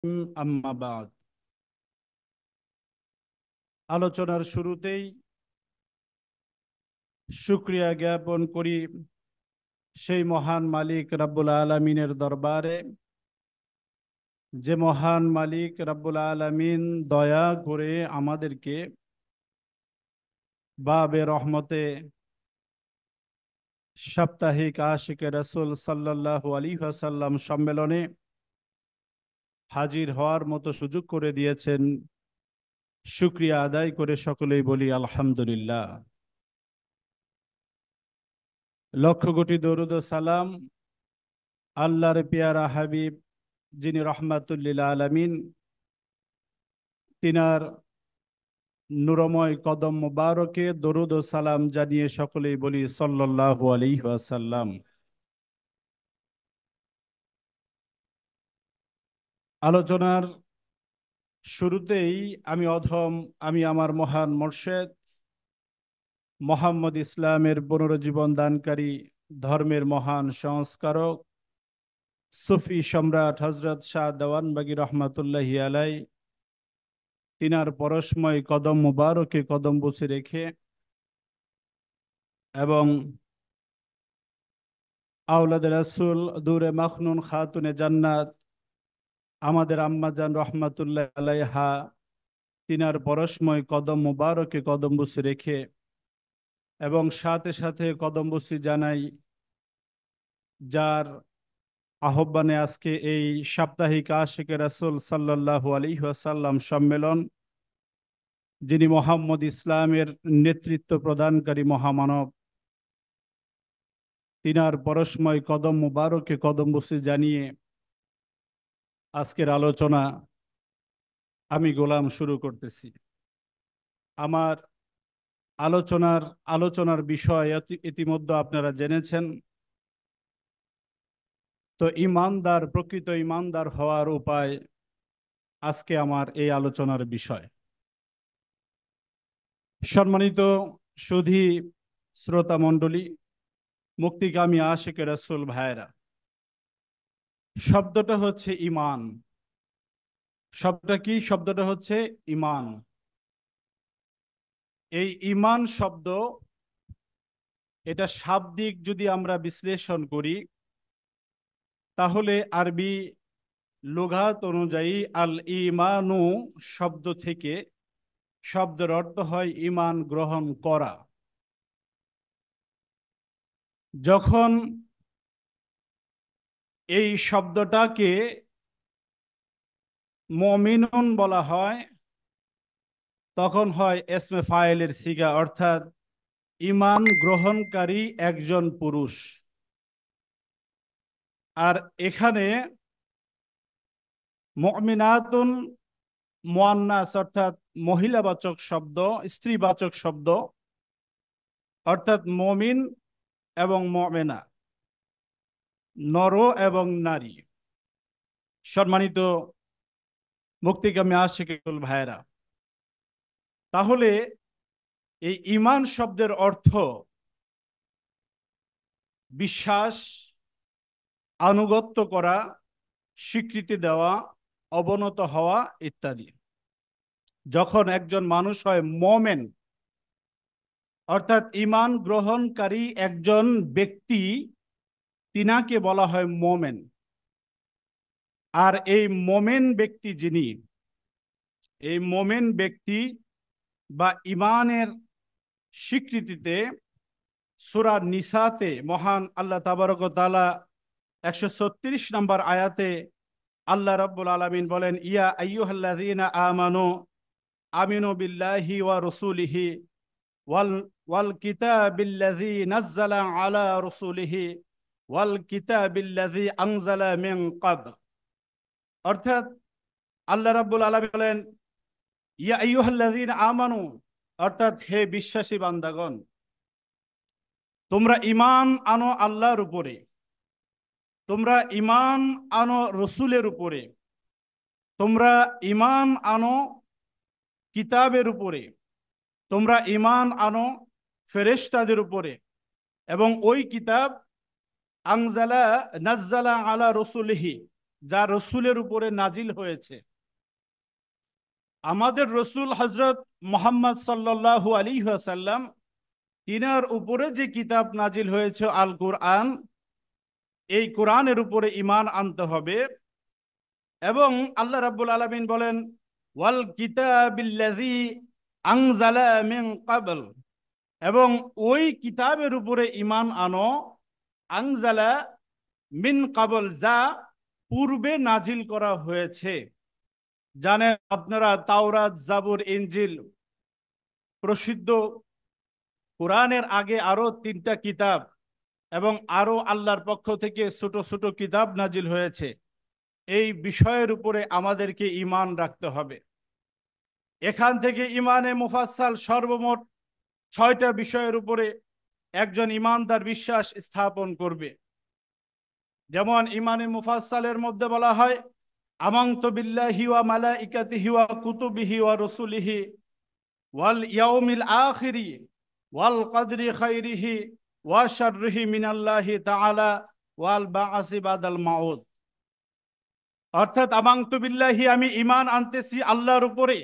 আম্মা বাদ। আলোচনার শুরুতেই শুকরিয়া জ্ঞাপন করি সেই মহান মালিক রব্বুল আলামিনের দরবারে, যে মহান মালিক রব্বুল আলামিন দয়া করে আমাদেরকে বাবে রহমতে সাপ্তাহিক আশিকে রাসূল সাল্লাল্লাহু আলাইহি ওয়াসাল্লাম সম্মেলনে হাজির হওয়ার মতো সুযোগ করে দিয়েছেন। শুকরিয়া আদায় করে সকলেই বলি আলহামদুলিল্লাহ। লক্ষ কোটি দরুদ ও সালাম আল্লাহর পেয়ারা হাবিব, যিনি রহমাতুল্লিল আলামিন, তিনার নুরময় কদম মুবারকে দরুদ ও সালাম জানিয়ে সকলেই বলি সাল্লাল্লাহু আলাইহি ওয়াসাল্লাম। আলোচনার শুরুতেই আমি আমার মহান মুর্শিদ মোহাম্মদ ইসলামের পুনরুজ্জীবন দানকারী, ধর্মের মহান সংস্কারক, সুফি সম্রাট হযরত শাহ দেওয়ানবাগী রহমাতুল্লাহি আলাই, তিনার পরশময় কদম মুবারকে কদম বুছে রেখে এবং আওলাদ রাসূল দূরে মাখনুন খাতুনে জান্নাত আমাদের আম্মাজান রহমাতুল্লাহ আলাইহা, তিনার পরশময় কদম মুবারকে কদম বুছে রেখে এবং সাথে সাথে কদম বুছি জানাই যার আহ্বানে আজকে এই সাপ্তাহিক আশিকে রাসূল সাল্লাল্লাহু আলাইহি ওয়াসাল্লাম সম্মেলন, যিনি মোহাম্মদ ইসলামের নেতৃত্ব প্রদানকারী মহামানব, তিনার পরশময় কদম মুবারকে কদম বুছি জানিয়ে আজকের আলোচনা আমি গোলাম শুরু করতেছি। আমার আলোচনার বিষয় ইতিমধ্যে আপনারা জেনেছেন। তো প্রকৃত ইমানদার হওয়ার উপায় আজকে আমার এই আলোচনার বিষয়। সম্মানিত সুধী শ্রোতা মণ্ডলী, মুক্তিকামী আশিকে রাসূল ভাইরা, শব্দটা হচ্ছে ঈমান। শব্দটা হচ্ছে ঈমান। এই ঈমান শব্দ, এটা শাব্দিক যদি আমরা বিশ্লেষণ করি তাহলে আরবি লুগাত অনুযায়ী আল ঈমানু শব্দ থেকে শব্দের অর্থ হয় ঈমান গ্রহণ করা। যখন এই শব্দটাকে মুমিনুন বলা হয় তখন হয় ইসমে ফাইলের সিগা, অর্থাৎ ঈমান গ্রহণকারী একজন পুরুষ। আর এখানে মুমিনাতুন মুয়ান্নাস অর্থাৎ মহিলাবাচক শব্দ, স্ত্রীবাচক শব্দ, অর্থাৎ মুমিন এবং মুমিনা, নর এবং নারী। সম্মানিত মুক্তিকামী আশিকুল ভাইরা, তাহলে এই ঈমান শব্দের অর্থ বিশ্বাস, আনুগত্য করা, স্বীকৃতি দেওয়া, অবনত হওয়া ইত্যাদি। যখন একজন মানুষ হয় মুমিন, অর্থাৎ ঈমান গ্রহণকারী একজন ব্যক্তি, তিনাকে বলা হয় মুমিন। আর এই মুমিন ব্যক্তি যিনি, এই মুমিন ব্যক্তি বা ঈমানের স্বীকৃতিতে সূরা নিসাতে মহান আল্লাহ তাবারক ওয়া তাআলা 136 নম্বর আয়াতে আল্লাহ রাব্বুল আলামিন বলেন, ইয়া আইয়ুহাল্লাযীনা আমানু আমিনু বিল্লাহি ওয়া রাসূলিহি ওয়াল কিতাবিল্লাযী নাযালা আলা রাসূলিহি ওয়াল কিতাবিল্লাযী আনজালা মিন ক্বাবল। অর্থাৎ আল্লাহ রাব্বুল আলামিন বলেন, ইয়া আইয়ুহাল্লাযীনা আমানু, অর্থাৎ হে বিশ্বাসী বান্দাগণ, তোমরা ঈমান আনো আল্লাহর উপরে, তোমরা ঈমান আনো রসুলের উপরে, তোমরা ঈমান আনো কিতাবের উপরে, তোমরা ঈমান আনো ফেরেশতাদের উপরে, এবং ওই কিতাব নাজ্জালা আলা রসুলিহি, যা রসুলের উপরে নাজিল হয়েছে। আমাদের রসুল হজরত মোহাম্মদ সাল্লাল্লাহু আলাইহি ওয়াসাল্লাম, তিনার উপরে যে কিতাব নাজিল হয়েছে আল কোরআন, এই কোরআনের উপরে ঈমান আনতে হবে। এবং আল্লাহ রাব্বুল আলামিন বলেন, ওয়াল কিতাবিল্লাযী আনজালা মিন ক্বাবল, এবং ওই কিতাবের উপরে ঈমান আনো, আনজালা মিন ক্বাবল, যা পূর্বে নাজিল করা হয়েছে। জানেন আপনারা, তাওরাত, জাবুর, ইনজিল প্রসিদ্ধ। কোরআনের আগে আরো 3টা কিতাব এবং আরো আল্লাহর পক্ষ থেকে ছোট ছোট কিতাব নাজিল হয়েছে। এই বিষয়ের উপরে আমাদেরকে ঈমান রাখতে হবে। এখান থেকে ঈমানে মুফাসসাল সর্বমোট 6টা বিষয়ের উপরে একজন ঈমানদার বিশ্বাস স্থাপন করবে। যেমন ঈমানে মুফাসসালের মধ্যে বলা হয়, আমানতু বিল্লাহি ওয়া মালাইকাতিহি ওয়া কুতুবিহি ওয়া রুসুলিহি ওয়াল ইয়াউমিল আখিরি ওয়াল কদরি খাইরিহি ওয়া শাররিহি মিনাল্লাহি তাআলা ওয়াল বাআসি বাদাল মাউত। অর্থাৎ আমানতু বিল্লাহি, আমি ঈমান আনতেছি আল্লাহর উপরে,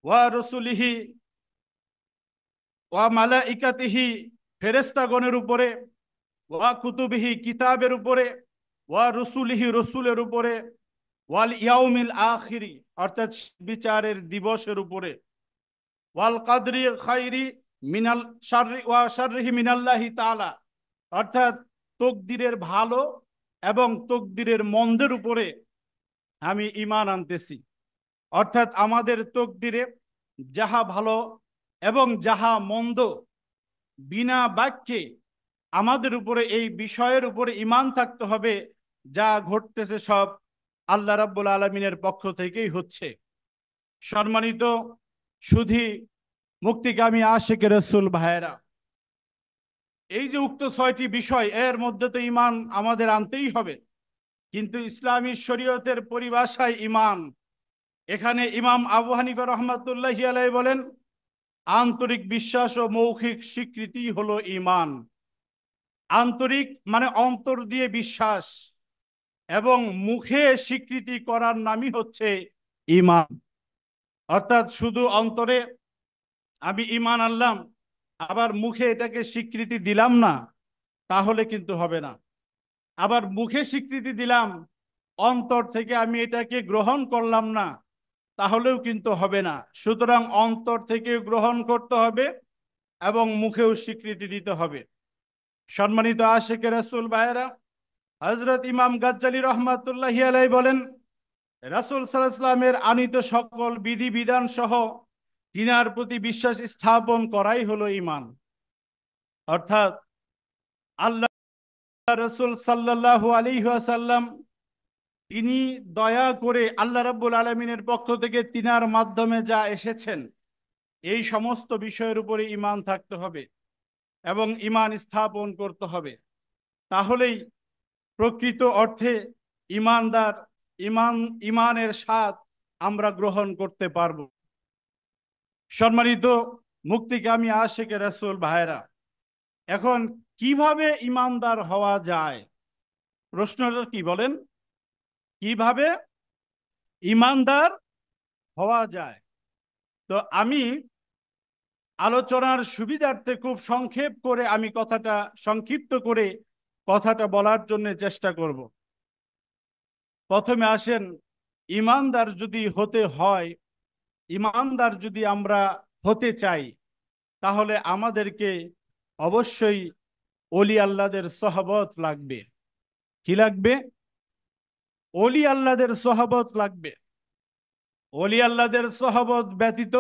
ওয়া রসুলিহি, ওয়া মালাইকাতিহি, ফেরেশতাগণের উপরে, ওয়া কুতুবিহি, কিতাবের উপরে, ওয়া রসুলিহি, রসুলের উপরে, ওয়াল ইয়াউমিল আখিরি, অর্থাৎ বিচারের দিবসের উপরে, ওয়াল কদরি খাইরি মিনাল শাররি ওয়া শাররিহি মিনাল্লাহি তাআলা, অর্থাৎ তকদিরের ভালো এবং তকদিরের মন্দের উপরে আমি ঈমান আনতেছি। অর্থাৎ আমাদের তকদিরে যাহা ভালো এবং যাহা মন্দ, বিনা বাক্যে আমাদের উপরে এই বিষয়ের উপরে ঈমান থাকতে হবে। যা ঘটতেছে সব আল্লাহ রাব্বুল আলামিনের পক্ষ থেকেই হচ্ছে। সম্মানিত সুধী মুক্তিকামী আশিক রাসূল ভাইয়েরা, এই যে উক্ত 6টি বিষয়, এর মধ্যে তো ঈমান আমাদের আনতেই হবে। কিন্তু ইসলামী শরীয়তের পরিভাষায় ঈমান, এখানে ইমাম আবু হানিফা রাহমাতুল্লাহি আলাইহি বলেন, আন্তরিক বিশ্বাস ও মৌখিক স্বীকৃতি হলো ঈমান। আন্তরিক মানে অন্তর দিয়ে বিশ্বাস, এবং মুখে স্বীকৃতি করার নামই হচ্ছে ঈমান। অর্থাৎ শুধু অন্তরে আমি ঈমান আনলাম, আবার মুখে এটাকে স্বীকৃতি দিলাম না, তাহলে কিন্তু হবে না। আবার মুখে স্বীকৃতি দিলাম, অন্তর থেকে আমি এটাকে গ্রহণ করলাম না, তাহলেও কিন্তু হবে না। সুতরাং অন্তর থেকে গ্রহণ করতে হবে এবং মুখেও স্বীকৃতি দিতে হবে। সম্মানিত আশিক রাসূল ভাইয়েরা, হযরত ইমাম গাজ্জালী রহমাতুল্লাহি আলাইহি বলেন, রাসূল সাল্লাল্লাহু আলাইহি ওয়াসাল্লামের আনিত সকল বিধিবিধান সহ তিনার প্রতি বিশ্বাস স্থাপন করাই হলো ঈমান। অর্থাৎ আল্লাহ রাসূল সাল্লাল্লাহু আলাইহি ওয়াসাল্লাম, তিনি দয়া করে আল্লাহ রাব্বুল আলামিনের পক্ষ থেকে তিনার মাধ্যমে যা এসেছেন, এই সমস্ত বিষয়ের উপরে ঈমান থাকতে হবে এবং ঈমান স্থাপন করতে হবে। তাহলেই প্রকৃত অর্থে ঈমানদার, ঈমানের স্বাদ আমরা গ্রহণ করতে পারব। সম্মানিত মুক্তিকামী আশিক রাসূল ভাইরা, এখন কিভাবে ঈমানদার হওয়া যায়? প্রশ্নটা কি বলেন? কিভাবে ঈমানদার হওয়া যায়? তো আমি আলোচনার সুবিধার্থে খুব সংক্ষেপ করে আমি সংক্ষিপ্ত করে কথাটা বলার জন্য চেষ্টা করব। প্রথমে আসেন, ঈমানদার যদি হতে হয়, ঈমানদার যদি আমরা হতে চাই, তাহলে আমাদেরকে অবশ্যই ওলি আল্লাহদের সহবত লাগবে। কি লাগবে? ওলি আল্লাহদের সহবত লাগবে। ওলি আল্লাহদের সহবত ব্যতীত,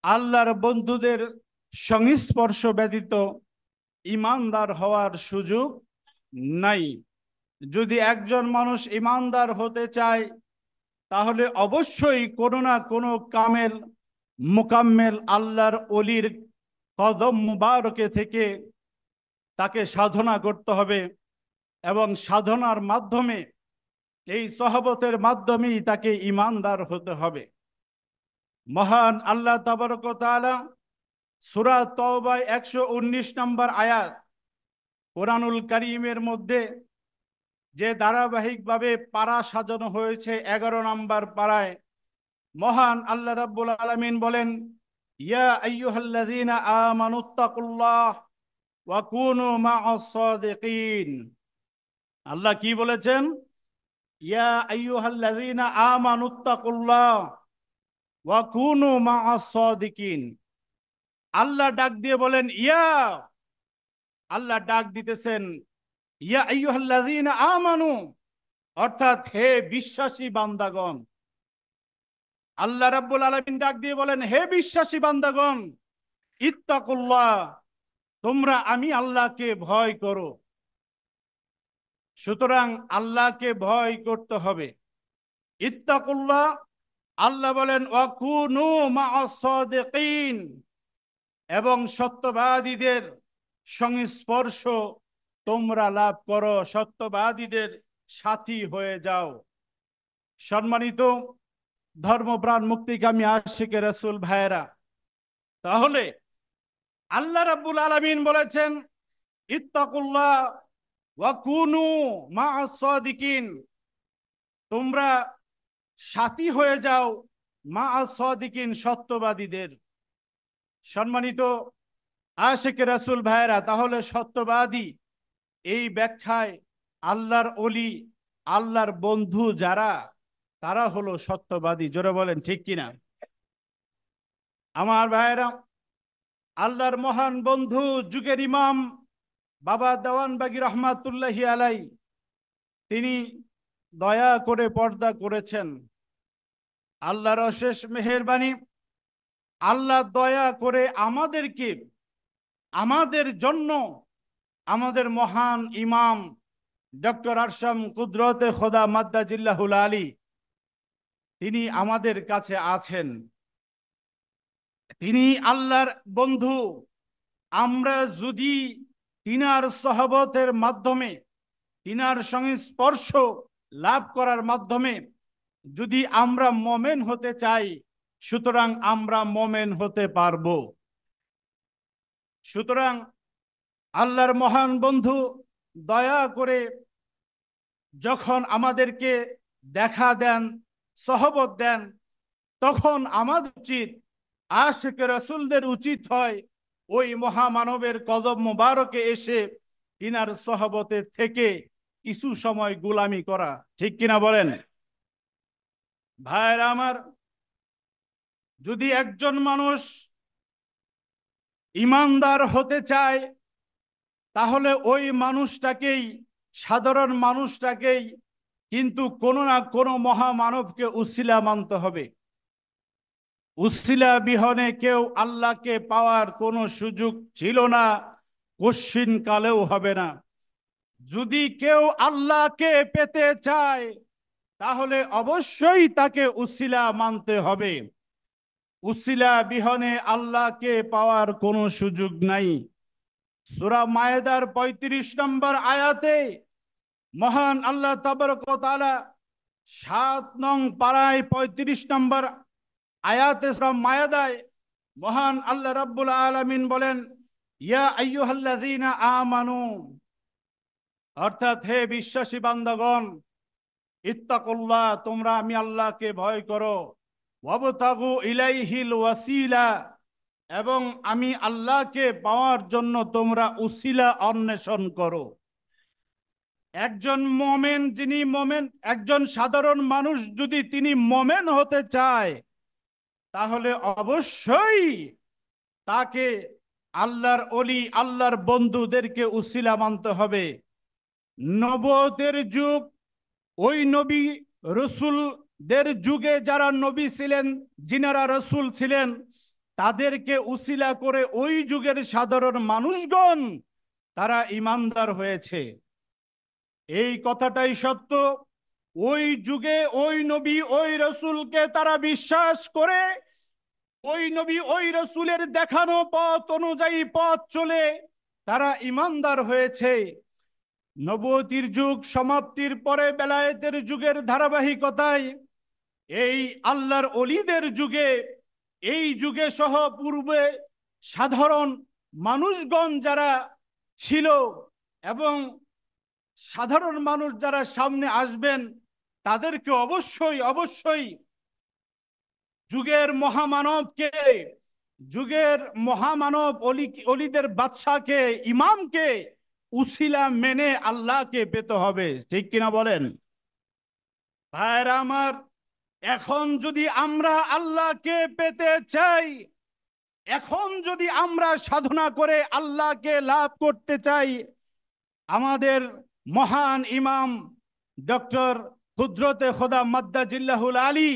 আল্লাহর বন্ধুদের সংস্পর্শ ব্যতীত ঈমানদার হওয়ার সুযোগ নাই। যদি একজন মানুষ ঈমানদার হতে চায়, তাহলে অবশ্যই কোনো না কোনো কামেল মুকাম্মেল আল্লাহর ওলির কদম মুবারকে থেকে তাকে সাধনা করতে হবে, এবং সাধনার মাধ্যমে, এই সহবতের মাধ্যমেই তাকে ঈমানদার হতে হবে। মহান আল্লাহ তাবারক ওয়া তাআলা সূরা তাওবা 119 নম্বর আয়াত কোরআনুল কারীমের মধ্যে যে ধারাবাহিকভাবে পারা সাজানো হয়েছে 11 নম্বর পারায় মহান আল্লাহ রাব্বুল আলামিন বলেন, ইয়া আইয়ুহাল্লাযীনা আমানুত্তাকুল্লাহ ওয়া কুনু মা'আস সাদিকিন। আল্লাহ কি বলেছেন? ইয়া আইয়ুহাল্লাযীনা আমানুত্তাকুল্লাহ ওয়া কুনু মা'আস সাদিকিন। আল্লাহ ডাক দিয়ে বলেন ইয়া, আল্লাহ ডাক দিতেছেন ইয়া আইয়ুহাল্লাযীনা আমানু, অর্থাৎ হে বিশ্বাসী বান্দাগণ। আল্লাহ রাব্বুল আলামিন ডাক দিয়ে বলেন হে বিশ্বাসী বান্দাগণ, ইত্তাকুল্লাহ, তোমরা আমি আল্লাহকে ভয় করো। সুতরাং আল্লাহকে ভয় করতে হবে। ইত্তাকুল্লাহ, আল্লাহ বলেন ওয়াকুনু মা'আস সাদিকিন, এবং সত্যবাদীদের সংস্পর্শ তোমরা লাভ করো, সত্যবাদীদের সাথী হয়ে যাও। সম্মানিত ধর্মপ্রাণ মুক্তিকামী আশিকে রাসূল ভাইয়েরা, তাহলে আল্লাহ রাব্বুল আলামিন বলেছেন ইত্তাকুল্লাহ ওয়া কুনু মা'আস সাদিকিন, তোমরা সাথী হয়ে যাও মা'আস সাদিকিন, সত্যবাদীদের। সম্মানিত আশিকে রাসূল ভাইয়েরা, তাহলে সত্যবাদী এই ব্যাখ্যায় আল্লাহর ওলি, আল্লাহর বন্ধু যারা, তারা হলো সত্যবাদী। জোরে বলেন ঠিক কিনা? আমার ভাইয়েরা, আল্লাহর মহান বন্ধু যুগের ইমাম বাবা দেওয়ানবাগী রহমাতুল্লাহি আলাই, তিনি দয়া করে পর্দা করেছেন। আল্লাহর অশেষ মেহেরবানি, আল্লাহ দয়া করে আমাদেরকে, আমাদের জন্য আমাদের মহান ইমাম ডক্টর আরশাম কুদরতে খোদা মাদ্দাজিল্লাহুল আলী, তিনি আমাদের কাছে আছেন। তিনি আল্লাহর বন্ধু। আমরা যদি তিনার সহবতের মাধ্যমে, তিনার সংস্পর্শ লাভ করার মাধ্যমে যদি আমরা মোমেন হতে চাই, সুতরাং আমরা মোমেন হতে পারবো। সুতরাং আল্লাহর মহান বন্ধু দয়া করে যখন আমাদেরকে দেখা দেন, সহবত দেন, তখন আমাদের উচিত, আশিকে রাসূলদের উচিত হয় ওই মহামানবের কদম মোবারকে এসে তিনার সহবতে থেকে কিছু সময় গোলামি করা। ঠিক কিনা বলেন? ভাইরা আমার, যদি একজন মানুষ ইমানদার হতে চায়, তাহলে ওই মানুষটাকেই, সাধারণ মানুষটাকেই কিন্তু কোনো না কোনো মহামানবকে উসিলা মানতে হবে। উসিলা বিহনে কেউ আল্লাহকে পাওয়ার কোনো সুযোগ ছিল না, কশ্চিন কালেও হবে না। যদি কেউ আল্লাহকে পেতে চায়, তাহলে অবশ্যই তাকে উসিলা মানতে হবে। উসিলা বিহনে আল্লাহকে পাওয়ার কোনো সুযোগ নাই। সূরা মায়েদার 35 নম্বর আয়াতে মহান আল্লাহ তাবারক ওয়া তাআলা 7 নং পারায় 35 নম্বর আয়াতে সূরা মায়েদায় মহান আল্লাহ রাব্বুল আলামিন বলেন ইয়া আইয়ুহাল্লাযীনা আমানু, অর্থাৎ হে বিশ্বাসী বান্দাগণ, ইত্তাকুল্লাহ, তোমরা আমি আল্লাহকে ভয় করো, ওয়াবতাগু ইলাইহিল ওয়াসিলা, এবং আমি আল্লাহকে পাওয়ার জন্য তোমরা উসিলা অন্বেষণ করো। একজন মোমেন, যিনি মোমেন, একজন সাধারণ মানুষ যদি তিনি মোমেন হতে চায়, তাহলে অবশ্যই তাকে আল্লাহর ওলি, আল্লাহর বন্ধুদেরকে উসিলা মানতে হবে। নবুয়তের যুগ, ওই নবী রসুলদের যুগে যারা নবী ছিলেন, যিনারা রসুল ছিলেন, তাদেরকে উসিলা করে ওই যুগের সাধারণ মানুষগণ তারা ইমানদার হয়েছে। এই কথাটাই সত্য। ওই যুগে ওই নবী, ওই রসুলকে তারা বিশ্বাস করে, ওই নবী, ওই রসুলের দেখানো পথ অনুযায়ী পথ চলে তারা ইমানদার হয়েছে। নবুয়তির যুগ সমাপ্তির পরে বেলায়েতের যুগের ধারাবাহিকতায় এই আল্লাহর ওলিদের যুগে, এই যুগে সহ পূর্বে সাধারণ মানুষগণ যারা ছিল এবং সাধারণ মানুষ যারা সামনে আসবেন তাদেরকে অবশ্যই অবশ্যই যুগের মহামানবকে, যুগের মহামানব অলিদের বাদশাকে, ইমামকে উসিলা মেনে আল্লাহকে পেতে হবে। ঠিক কিনা বলেন ভাইরা আমার? এখন যদি আমরা আল্লাহকে পেতে চাই, এখন যদি আমরা সাধনা করে আল্লাহকে লাভ করতে চাই, আমাদের মহান ইমাম ডক্টর কুদরতে খোদা মাদ্দাজিল্লাহুল আলী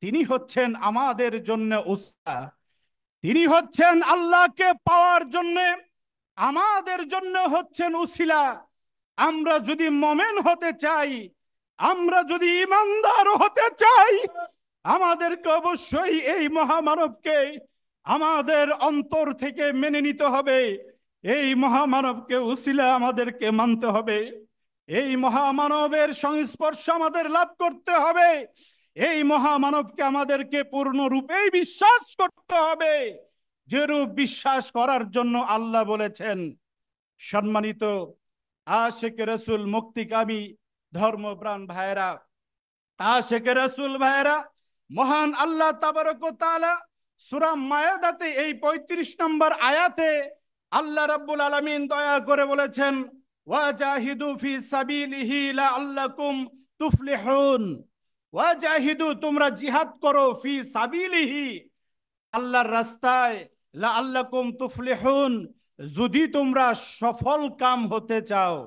তিনি হচ্ছেন আমাদের জন্য উসিলা। তিনি হচ্ছেন আল্লাহকে পাওয়ার জন্য আমাদের জন্য হচ্ছেন উসিলা। আমরা যদি মোমেন হতে চাই, আমরা যদি ইমানদার হতে চাই, আমাদেরকে অবশ্যই এই মহামানবকে আমাদের অন্তর থেকে মেনে নিতে হবে। এই মহামানবকে উসিলা আমাদেরকে মানতে হবে। এই মহামানবের সংস্পর্শ আমাদের লাভ করতে হবে। এই মহামানবকে আমাদেরকে পূর্ণরূপেই বিশ্বাস করতে হবে, যেরূপ বিশ্বাস করার জন্য আল্লাহ বলেছেন। সম্মানিত আশিক রাসূল মুক্তিকামী ধর্মপ্রাণ ভাইরা, আশিক রাসূল ভাইরা, মহান আল্লাহ তাবারক ওয়া তাআলা সূরা মায়েদাতে এই ৩৫ নম্বর আয়াতে আল্লাহ রাব্বুল আলামিন দয়া করে বলেছেন, ওয়াজাহিদু ফি সাবিলিহি লাআল্লাকুম তুফলিহুন। ওয়াজাহিদু, তোমরা জিহাদ করো, ফি সাবিলিহি, আল্লাহর রাস্তায়, লাআল্লাকুম তুফলিহুন, যদি তোমরা সফল কাম হতে চাও।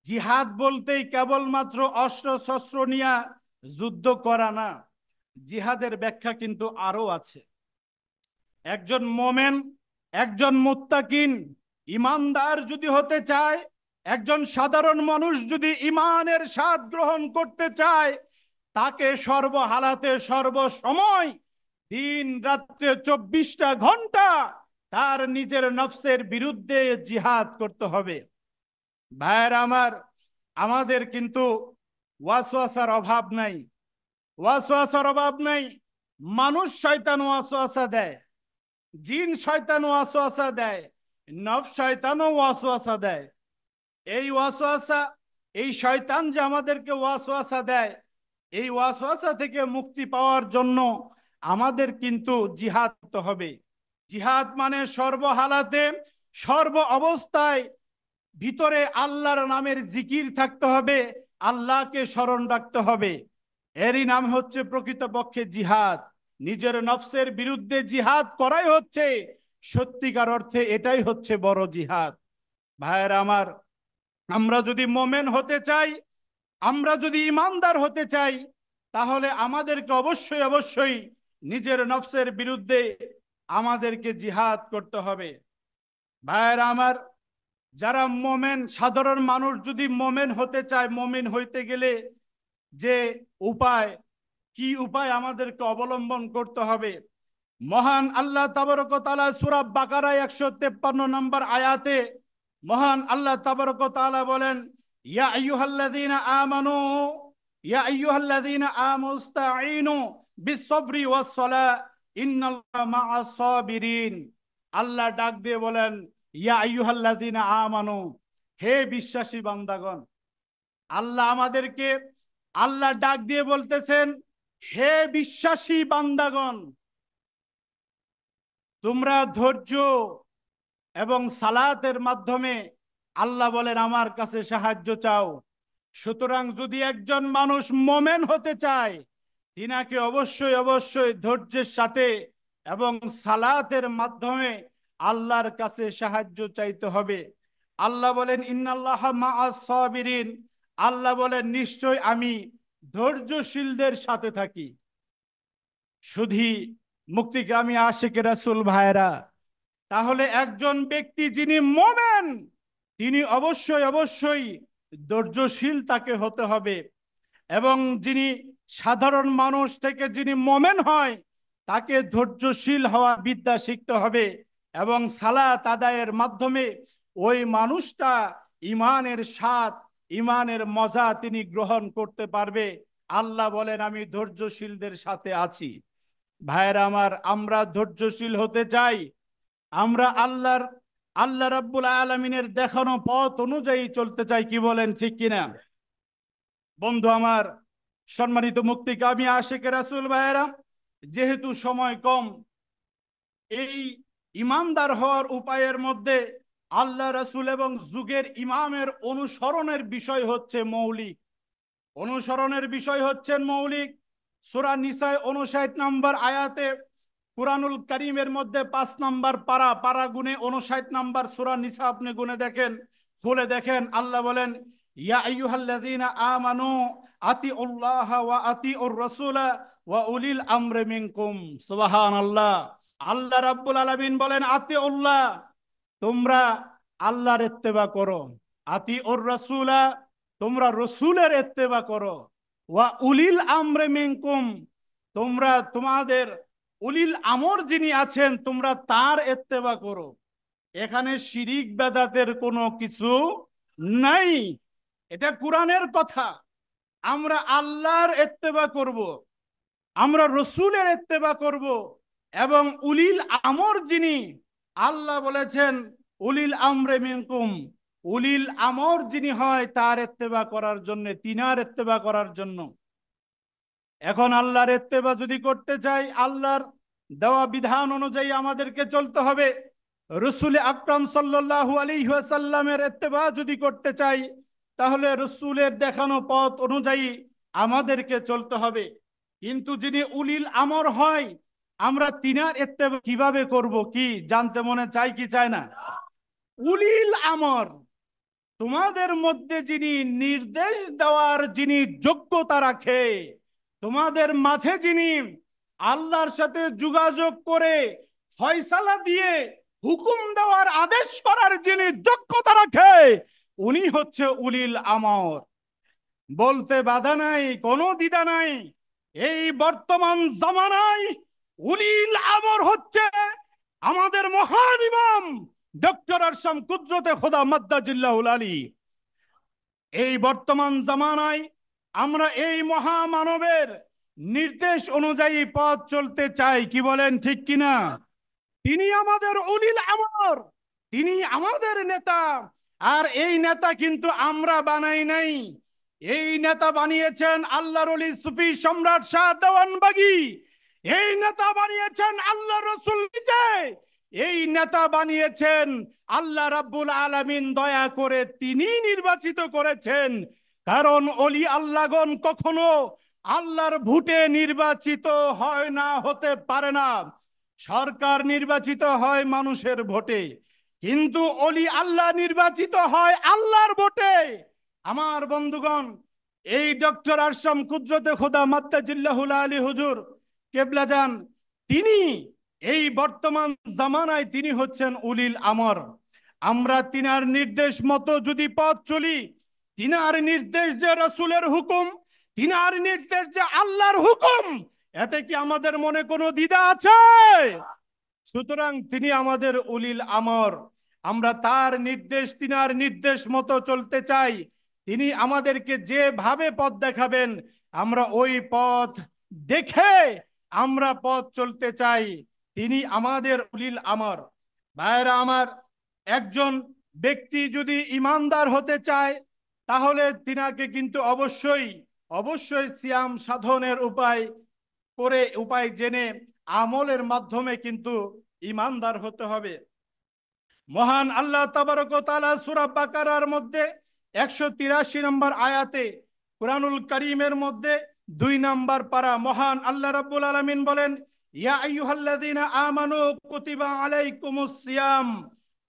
জিহাদ বলতেই কেবলমাত্র অস্ত্র শস্ত্র নিয়ে যুদ্ধ করা না, জিহাদের ব্যাখ্যা কিন্তু আরো আছে। একজন মোমেন, একজন মুত্তাকিন, ইমানদার যদি হতে চায়, একজন সাধারণ মানুষ যদি ইমানের স্বাদ গ্রহণ করতে চায়, তাকে সর্বহালাতে সর্বসময় দিন রাত্রে ২৪টা ঘন্টা তার নিজের নফসের বিরুদ্ধে জিহাদ করতে হবে। ভাইয়েরা আমার, আমাদের কিন্তু ওয়াসওয়াসার অভাব নাই, ওয়াসওয়াসার অভাব নাই। মানুষ শয়তান ওয়াসওয়াসা দেয়, জিন শয়তান ওয়াসওয়াসা দেয়, নফস শয়তানও ওয়াসওয়াসা দেয়। এই ওয়াসওয়াসা, এই শয়তান যে আমাদেরকে ওয়াসওয়াসা দেয়, এই ওয়াসওয়াসা থেকে মুক্তি পাওয়ার জন্য আমাদের কিন্তু জিহাদ করতে হবে। জিহাদ মানে সর্বহালাতে, সর্ব অবস্থায় ভিতরে আল্লাহর নামের জিকির থাকতে হবে, আল্লাহকে স্মরণ রাখতে হবে। এরই নাম হচ্ছে প্রকৃতপক্ষে জিহাদ। নিজের নফসের বিরুদ্ধে জিহাদ করাই হচ্ছে সত্যিকার অর্থে, এটাই হচ্ছে বড় জিহাদ। ভাইয়েরা আমার, আমরা যদি মোমেন হতে চাই, আমরা যদি ইমানদার হতে চাই, তাহলে আমাদেরকে অবশ্যই অবশ্যই নিজের নফসের বিরুদ্ধে আমাদেরকে জিহাদ করতে হবে। ভাইয়েরা আমার, যারা মোমেন, সাধারণ মানুষ যদি মোমেন হতে চায়, মোমেন হইতে গেলে যে উপায়, কি উপায় আমাদেরকে অবলম্বন করতে হবে, মহান আল্লাহ তাবারক ওয়া তাআলা সূরা বাকারা ১৫৩ নম্বর আয়াতে মহান আল্লাহ তাবারক ওয়া তাআলা বলেন, ইয়া আইয়ুহাল্লাযীনা আমানু, ইয়া আইয়ুহাল্লাযীনা আমানুস্তাঈনু বিস-সাবরি ওয়াস-সালাহ ইন্নাল্লাহা মা'আস সাবিরিন। আল্লাহ ডাক দিয়ে বলেন, ইয়া আইয়ুহাল্লাযীনা আমানু, হে বিশ্বাসী বান্দাগণ। আল্লাহ আমাদেরকে, আল্লাহ ডাক দিয়ে বলতেছেন, হে বিশ্বাসী বান্দাগণ, তোমরা ধৈর্য এবং সালাতের মাধ্যমে আল্লাহ বলেন আমার কাছে সাহায্য চাও। সুতরাং যদি একজন মানুষ মোমেন হতে চায়, তিনাকে অবশ্যই অবশ্যই ধৈর্যের সাথে এবং সালাতের মাধ্যমে আল্লাহর কাছে সাহায্য চাইতে হবে। আল্লাহ বলেন, ইন্নাল্লাহা মা'আস সাবিরিন, আল্লাহ বলেন নিশ্চয় আমি ধৈর্যশীলদের সাথে থাকি। শুধু মুক্তিকামী আশিক রাসূল ভাইরা, তাহলে একজন ব্যক্তি যিনি মোমেন, তিনি অবশ্যই অবশ্যই ধৈর্যশীল তাকে হতে হবে। এবং যিনি সাধারণ মানুষ থেকে যিনি মোমেন হয়, তাকে ধৈর্যশীল হওয়া বিদ্যা শিখতে হবে এবং সালাত আদায়ের মাধ্যমে ওই মানুষটা ইমানের স্বাদ, ইমানের মজা তিনি গ্রহণ করতে পারবে। আল্লাহ বলেন আমি ধৈর্যশীলদের সাথে আছি। ভাইয়েরা আমার, আমরা ধৈর্যশীল হতে চাই, আমরা আল্লাহর আল্লাহ রাব্বুল আলামিনের দেখানো পথ অনুযায়ী চলতে চাই, কি বলেন ঠিক কিনা? বন্ধু আমার, সম্মানিত মুক্তিকামী আশিক রাসূল ভাইয়েরা, যেহেতু সময় কম, এই ইমানদার হওয়ার উপায়ের মধ্যে আল্লাহ রাসূল এবং যুগের ইমামের অনুসরণের বিষয় হচ্ছে মৌলিক। অনুসরণের বিষয় হচ্ছেন মৌলিক। সূরা নিসায় 59 নম্বর আয়াতে, কুরআনুল কারীমের মধ্যে 5 নম্বর পারা গুনে 59 নম্বর সূরা নিসা আপনি গুনে দেখেন, খুলে দেখেন, আল্লাহ বলেন, ইয়া আইয়ুহাল্লাযীনা আমানু আতিউল্লাহ ওয়া আতিউর রাসূলা ওয়া উলিল আমরি মিনকুম। সুবহানাল্লাহ। আল্লাহ রাব্বুল আলামিন বলেন, আতিউল্লাহ, তোমরা আল্লাহর ইত্তেবা করো। আতিউর রাসূলা, তোমরা রসুলের ইত্তেবা করো। ওয়া উলিল আমরে মিনকুম, তোমরা তোমাদের উলিল আমর যিনি আছেন তোমরা তার ইত্তেবা করো। এখানে শিরিক বেদাতের কোনো কিছু নাই, এটা কোরআনের কথা। আমরা আল্লাহর ইত্তেবা করব, আমরা রসুলের ইত্তেবা করব, এবং উলিল আমর যিনি, আল্লাহ বলেছেন উলিল আমরে মিনকুম, উলিল আমর যিনি হয় তার ইত্তেবা করার জন্য, তিনার ইত্তেবা করার জন্য। এখন আল্লাহর ইত্তেবা যদি করতে চাই, আল্লাহর দেওয়া বিধান অনুযায়ী আমাদেরকে চলতে হবে। রসুল আকরাম সাল্লাল্লাহু আলাইহি ওয়াসাল্লামের ইত্তেবা যদি করতে চাই, তাহলে রসুলের দেখানো পথ অনুযায়ী আমাদেরকে চলতে হবে। কিন্তু যিনি উলিল আমর হয়, আমরা তিনার ইত্তেবা কিভাবে করব, কি জানতে মনে চাই কি চায় না? উলিল আমর, তোমাদের মধ্যে যিনি নির্দেশ দেওয়ার যিনি যোগ্যতা রাখে, তোমাদের মাঝে যিনি আল্লাহর সাথে যোগাযোগ করে ফয়সালা দিয়ে হুকুম দেওয়ার আদেশ করার যিনি যোগ্যতা রাখে, উনি হচ্ছে উলিল আমর। বলতে বাধা নাই, কোনো দ্বিধা নাই। এই বর্তমান জামানায় উলিল আমর হচ্ছে আমাদের মহান ইমাম ডক্টর আরশাম কুদরতে খোদা মাদ্দাজিল্লাহুল আলী। এই বর্তমান জামানায় আমরা এই মহামানবের নির্দেশ অনুযায়ী পথ চলতে চাই, কি বলেন ঠিক কিনা? তিনি আমাদের উলিল আমর, তিনি আমাদের নেতা। আর এই নেতা কিন্তু আমরা বানাই নাই, এই নেতা বানিয়েছেন আল্লাহর ওলি সুফি সম্রাট শাহ দেওয়ানবাগী। এই নেতা বানিয়েছেন আল্লাহ রাসূল নিজে। এই নেতা বানিয়েছেন আল্লাহ রাব্বুল আলামিন, দয়া করে তিনি নির্বাচিত করেছেন। কারণ ওলি আল্লাহগণ কখনো আল্লাহর ভোটে নির্বাচিত হয় না, হতে পারে না। সরকার নির্বাচিত হয় মানুষের ভোটে, কিন্তু ওলি আল্লাহ নির্বাচিত হয় আল্লাহর ভোটে। আমার বন্ধুগণ, এই ডক্টর আরশাম কুদরতে খোদা মাদ্দাজিল্লাহুল আলী হুজুর কেবলা যান, তিনি এই বর্তমান জামানায় তিনি হচ্ছেন উলিল আমর। আমরা তিনার নির্দেশ মতো যদি পথ চলি, তিনার নির্দেশ যে রাসূলের হুকুম, তিনার নির্দেশ যে আল্লাহর হুকুম, এতে কি আমাদের মনে কোনো দ্বিধা আছে? সুতরাং তিনি আমাদের উলিল আমর, আমরা তার নির্দেশ, তিনার নির্দেশ মতো চলতে চাই। তিনি আমাদেরকে যেভাবে পথ দেখাবেন, আমরা ওই পথ দেখে আমরা পথ চলতে চাই। তিনি আমাদের উলিল আমর। ভাইরা আমার, একজন ব্যক্তি যদি ইমানদার হতে চায়, তাহলে তিনাকে কিন্তু অবশ্যই অবশ্যই সিয়াম সাধনের উপায় জেনে আমলের মাধ্যমে কিন্তু ইমানদার হতে হবে। মহান আল্লাহ তাবারক ওয়া তাআলা সূরা বাকারার মধ্যে 183 নম্বর আয়াতে, কুরআনুল কারীমের মধ্যে 2 নম্বর পারা, মহান আল্লাহ রাব্বুল আলামিন বলেন, ইয়া আইয়ুহাল্লাযীনা আমানু কুতিবা আলাইকুমুস সিয়াম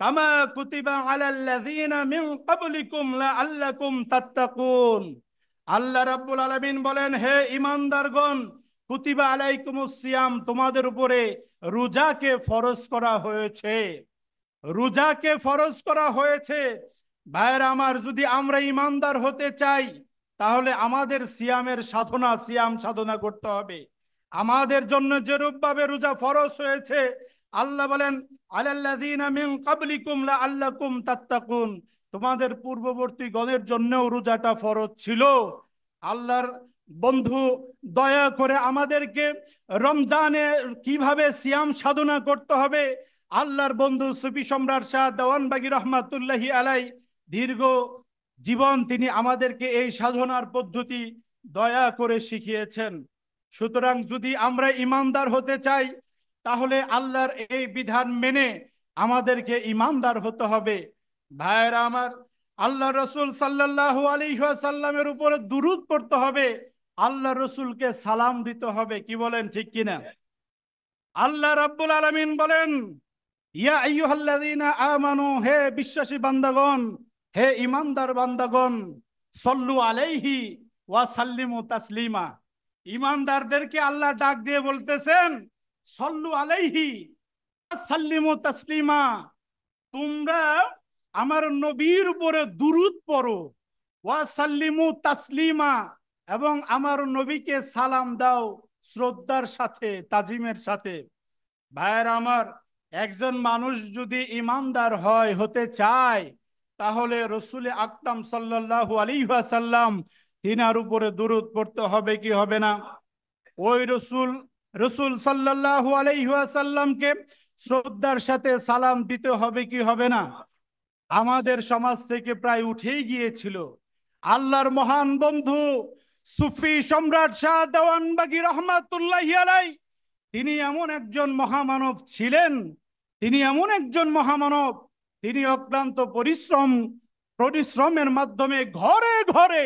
কামা কুতিবা আলাল্লাযীনা মিন ক্বাবলিকুম লাআল্লাকুম তাত্তাকুন। আল্লাহ রাব্বুল আলামিন বলেন, হে ঈমানদারগণ, কুতিবা আলাইকুমুস সিয়াম, তোমাদের উপরে রোজাকে ফরজ করা হয়েছে, রোজাকে ফরজ করা হয়েছে। ভাইরা আমার, যদি আমরা ইমানদার হতে চাই, তাহলে আমাদের সিয়াম সাধনা করতে হবে। আমাদের জন্য যেরূপভাবে রোজা ফরজ হয়েছে, আল্লাহ বলেন, আলাল্লাযীনা মিন ক্বাবলিকুম লাআল্লাকুম তাত্তাকুন, তোমাদের পূর্ববর্তী গণের জন্যও রোজাটা ফরজ ছিল। আল্লাহর বন্ধু দয়া করে আমাদেরকে রমজানে কিভাবে সিয়াম সাধনা করতে হবে, আল্লাহর বন্ধু সুফি সম্রাট শাহ দেওয়ানবাগী রহমাতুল্লাহি আলাই দীর্ঘ জীবন তিনি আমাদেরকে এই সাধনার পদ্ধতি দয়া করে শিখিয়েছেন। সুতরাং যদি আমরা ইমানদার হতে চাই তাহলে আল্লাহর এই বিধান মেনে আমাদেরকে ইমানদার হতে হবে। ভাইরা আমার, আল্লাহ রসুল সাল্লাল্লাহু আলাইহি ওয়াসাল্লামের উপরে দুরূদ পড়তে হবে, আল্লাহ রসুলকে সালাম দিতে হবে। কি বলেন, ঠিক কিনা? আল্লাহ রাব্বুল আলামিন বলেন, ইয়া আইয়ুহাল্লাযীনা আমানু, হে বিশ্বাসী বান্দাগণ, হে ইমানদার বান্দাগণ, সল্লু আলাইহি ওয়া সাল্লিমু তাসলিমা। ইমানদারদেরকে আল্লাহ ডাক দিয়ে বলতেছেন, সল্লু আলাইহি ওয়া সাল্লিমু তাসলিমা, তোমরা আমার নবীর উপরে দুরূদ পড়ো, ওয়া সাল্লিমু তাসলিমা, এবং আমার নবীকে সালাম দাও শ্রদ্ধার সাথে, তাজিমের সাথে। ভাইয়ের আমার, একজন মানুষ যদি ইমানদার হয়, হতে চায়, তাহলে রসুল আকরাম সাল্লাল্লাহু আলাইহি ওয়াসাল্লাম তিনার উপরে দুরূদ পড়তে হবে, কি হবে না? ওই রসুল সাল্লাল্লাহু আলাইহি ওয়াসাল্লামকে শ্রদ্ধার সাথে সালাম দিতে হবে, কি হবে না? আমাদের সমাজ থেকে প্রায় উঠেই গিয়েছিল। আল্লাহর মহান বন্ধু সুফি সম্রাট শাহ দেওয়ানবাগী রহমাতুল্লাহি আলাই, তিনি এমন একজন মহামানব ছিলেন, তিনি এমন একজন মহামানব, তিনি অক্লান্ত পরিশ্রমের মাধ্যমে ঘরে ঘরে,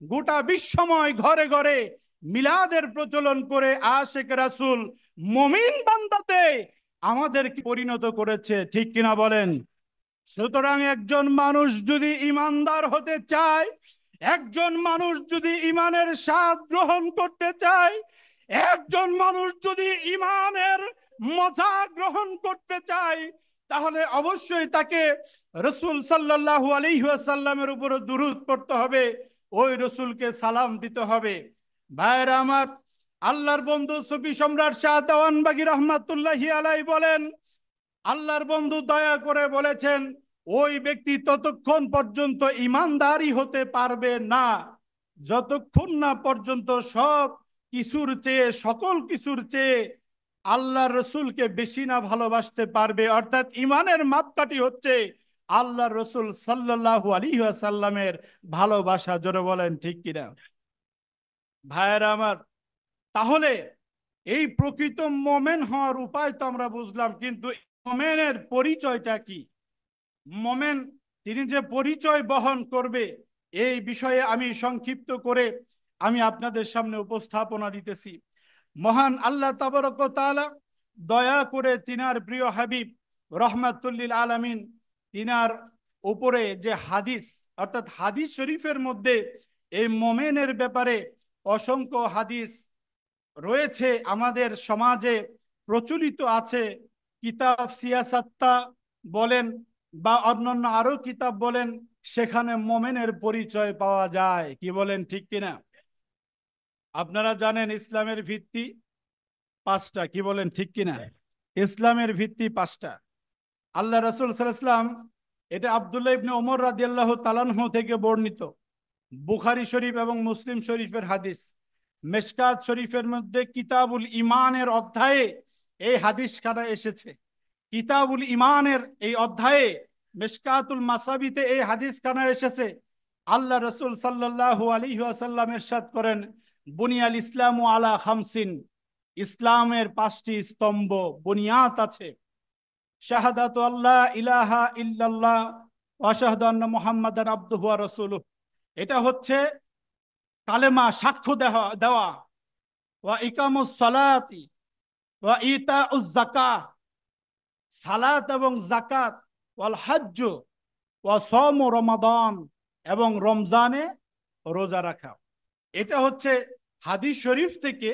গোটা বিশ্বময় ঘরে ঘরে মিলাদের প্রচলন করে আশিক রাসূল মুমিন বান্দাতে আমাদেরকে পরিণত করেছে। ঠিক কিনা বলেন? সুতরাং একজন মানুষ যদি ইমানদার হতে চায়, একজন মানুষ যদি ইমানের স্বাদ গ্রহণ করতে চায়, একজন মানুষ যদি ইমানের মজা গ্রহণ করতে চায়, তাহলে অবশ্যই তাকে রসুল সাল্লাল্লাহু আলাইহি ওয়াসাল্লামের উপরে দুরূদ পড়তে হবে, ওই রসুলকে সালাম দিতে হবে। ভাইরা আমার, আল্লাহর বন্ধু সুফি সম্রাট শাহ দেওয়ানবাগী রহমাতুল্লাহি আলাই বলেন, আল্লাহর বন্ধু দয়া করে বলেছেন, ওই ব্যক্তি ততক্ষণ পর্যন্ত ইমানদারই হতে পারবে না যতক্ষণ না পর্যন্ত সব কিছুর চেয়ে, সকল কিছুর চেয়ে আল্লাহ রসুলকে বেশি না ভালোবাসতে পারবে। অর্থাৎ ইমানের মাপকাঠি হচ্ছে আল্লাহ রসুল সাল্লাল্লাহু আলাইহি ওয়াসাল্লামের ভালোবাসা। জোরে বলেন, ঠিক কিনা? ভাইয়েরা আমার, তাহলে এই প্রকৃত মোমেন হওয়ার উপায় তো আমরা বুঝলাম, কিন্তু মোমেনের পরিচয়টা কি? মোমেন তিনি যে পরিচয় বহন করবে, এই বিষয়ে আমি সংক্ষিপ্ত করে আমি আপনাদের সামনে উপস্থাপনা দিতেছি। মহান আল্লাহ তাবারক ওয়া তাআলা দয়া করে তিনার প্রিয় হাবিব রহমাতুল্লিল আলামিন তিনার উপরে যে হাদিস, অর্থাৎ হাদিস শরীফের মধ্যে এই মোমেনের ব্যাপারে অসংখ্য হাদিস রয়েছে, আমাদের সমাজে প্রচলিত আছে। কিতাব সিয়াসাত্তা বলেন বা অন্যান্য আরো কিতাব বলেন, সেখানে মোমেনের পরিচয় পাওয়া যায়। কি বলেন, ঠিক কিনা? আপনারা জানেন ইসলামের ভিত্তি পাঁচটা। কি বলেন, ঠিক কিনা? ইসলামের ভিত্তি পাঁচটা। আল্লাহ রাসূল সাল্লাল্লাহু আলাইহি ওয়াসাল্লাম, এটা আব্দুল্লাহ ইবনে ওমর রাদিয়াল্লাহু তাআলা আনহু থেকে বর্ণিত, বুখারী শরীফ এবং মুসলিম শরীফের হাদিস। মেশকাত শরীফের মধ্যে কিতাবুল ইমানের অধ্যায়ে এই হাদিস খানা এসেছে। কিতাবুল ইমানের এই অধ্যায়ে মেশকাতুল মাসাবিতে এই হাদিস খানা এসেছে। আল্লাহ রাসূল সাল্লাল্লাহু আলাইহি ওয়াসাল্লাম ইরশাদ করেন, বুনিয়াল ইসলামু আলা খামসিন, ইসলামের পাঁচটি স্তম্ভ, বুনিয়াদ আছে। শাহাদাতু আল্লাহ ইলাহা ইল্লাল্লাহ ওয়া শাহাদু আন্না মুহাম্মাদান আবদুহু ওয়া রাসূলুহু, এটা হচ্ছে কালেমা, সাক্ষ্য দেওয়া। ওয়া ইকামুস সালাতি ওয়া ইতাউজ যাকাত, সালাত এবং যাকাত, ওয়াল হজ্জ ওয়া সাওম রমাদান, এবং রমজানে রোজা রাখা। এটা হচ্ছে হাদিস শরীফ থেকে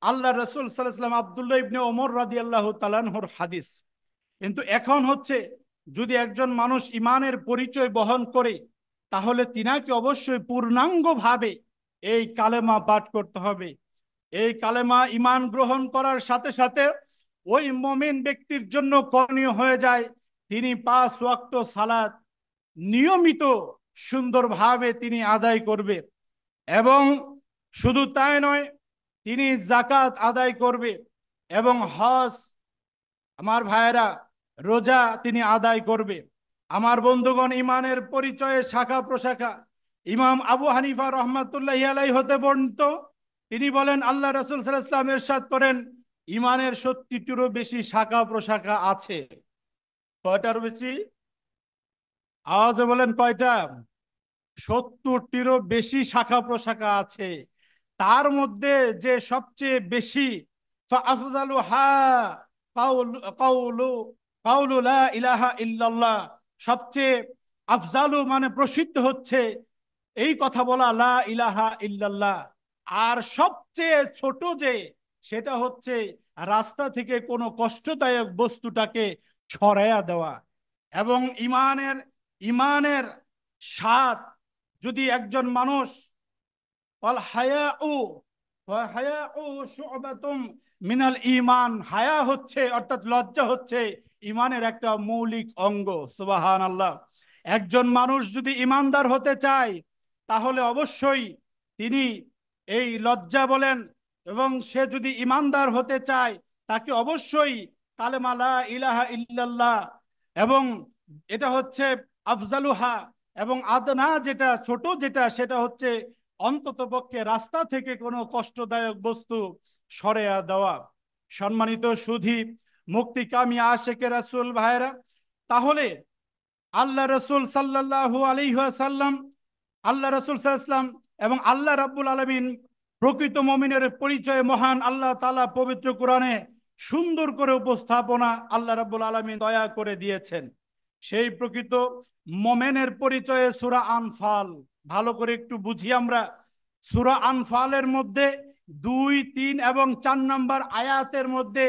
আল্লাহ রাসূল সাল্লাল্লাহু আলাইহি ওয়াসাল্লাম আব্দুল্লাহ ইবনে ওমর রাদিয়াল্লাহু তাআলা আনহুর হাদিস। কিন্তু এখন হচ্ছে, যদি একজন মানুষ ইমানের পরিচয় বহন করে, তাহলে তিনাকে অবশ্যই পূর্ণাঙ্গভাবে এই কালেমা পাঠ করতে হবে। এই কালেমা ইমান গ্রহণ করার সাথে সাথে ওই মুমিন ব্যক্তির জন্য করণীয় হয়ে যায়, তিনি 5 ওয়াক্ত সালাত নিয়মিত সুন্দরভাবে তিনি আদায় করবে, এবং শুধু তাই নয়, তিনি যাকাত আদায় করবে, এবং হজ। আমার ভাইয়েরা, রোজা তিনি আদায় করবে। আমার বন্ধুগণ, ইমানের পরিচয়ে শাখা প্রশাখা। ইমাম আবু হানিফা রহমাতুল্লাহি আলাইহি হতে বর্ণিত, তিনি বলেন আল্লাহ রাসূল সাল্লাল্লাহু আলাইহি ওয়াসাল্লাম ইরশাদ করেন, ইমানের 70টিরও বেশি শাখা প্রশাখা আছে। কয়টার বেশি? আওয়াজে বলেন কয়টা? 70টিরও বেশি শাখা প্রশাখা আছে। তার মধ্যে যে সবচেয়ে বেশি, ফাআফযালুহা কাউলু কাউলু লা ইলাহা ইল্লাল্লাহ, সবচেয়ে আফজালু মানে প্রসিদ্ধ হচ্ছে এই কথা বলা, লা ইলাহা ইল্লাল্লাহ। আর সবচেয়ে ছোট যে, সেটা হচ্ছে রাস্তা থেকে কোনো কষ্টদায়ক বস্তুটাকে সরাইয়া দেওয়া। এবং ইমানের ইমানের স্বাদ যদি একজন মানুষ, ওয়াল হায়াউ ওয়া হায়াউ শু'বাতুম মিনাল ঈমান, হায়া হচ্ছে অর্থাৎ লজ্জা হচ্ছে ইমানের একটা মৌলিক অঙ্গ। সুবহানাল্লাহ। একজন মানুষ যদি ইমানদার হতে চায় তাহলে অবশ্যই তিনি এই লজ্জা বলেন, এবং সে যদি ইমানদার হতে চায় তাকে অবশ্যই কালেমা লা ইলাহা ইল্লাল্লাহ, এবং এটা হচ্ছে আফজালুহা, এবং আদনা যেটা ছোট যেটা, সেটা হচ্ছে অন্ততপক্ষে রাস্তা থেকে কোনো কষ্টদায়ক বস্তু সরিয়ে দেওয়া। সম্মানিত সুধী, মুক্তিকামী আশেকে রাসূল ভাইরা, তাহলে আল্লাহ রাসূল সাল্লাল্লাহু আলাইহি ওয়াসাল্লাম, আল্লাহ রাসূল সাল্লাল্লাহু আলাইহি ওয়াসাল্লাম এবং আল্লাহ রাব্বুল আলামিন প্রকৃত মুমিনের পরিচয় মহান আল্লাহ তাআলা পবিত্র কোরআনে সুন্দর করে উপস্থাপনা আল্লাহ রাব্বুল আলামিন দয়া করে দিয়েছেন। সেই প্রকৃত মুমিনের পরিচয়ে সূরা আনফাল, ভালো করে একটু বুঝি আমরা। সূরা আনফালের মধ্যে 2, 3 এবং 4 নম্বর আয়াতের মধ্যে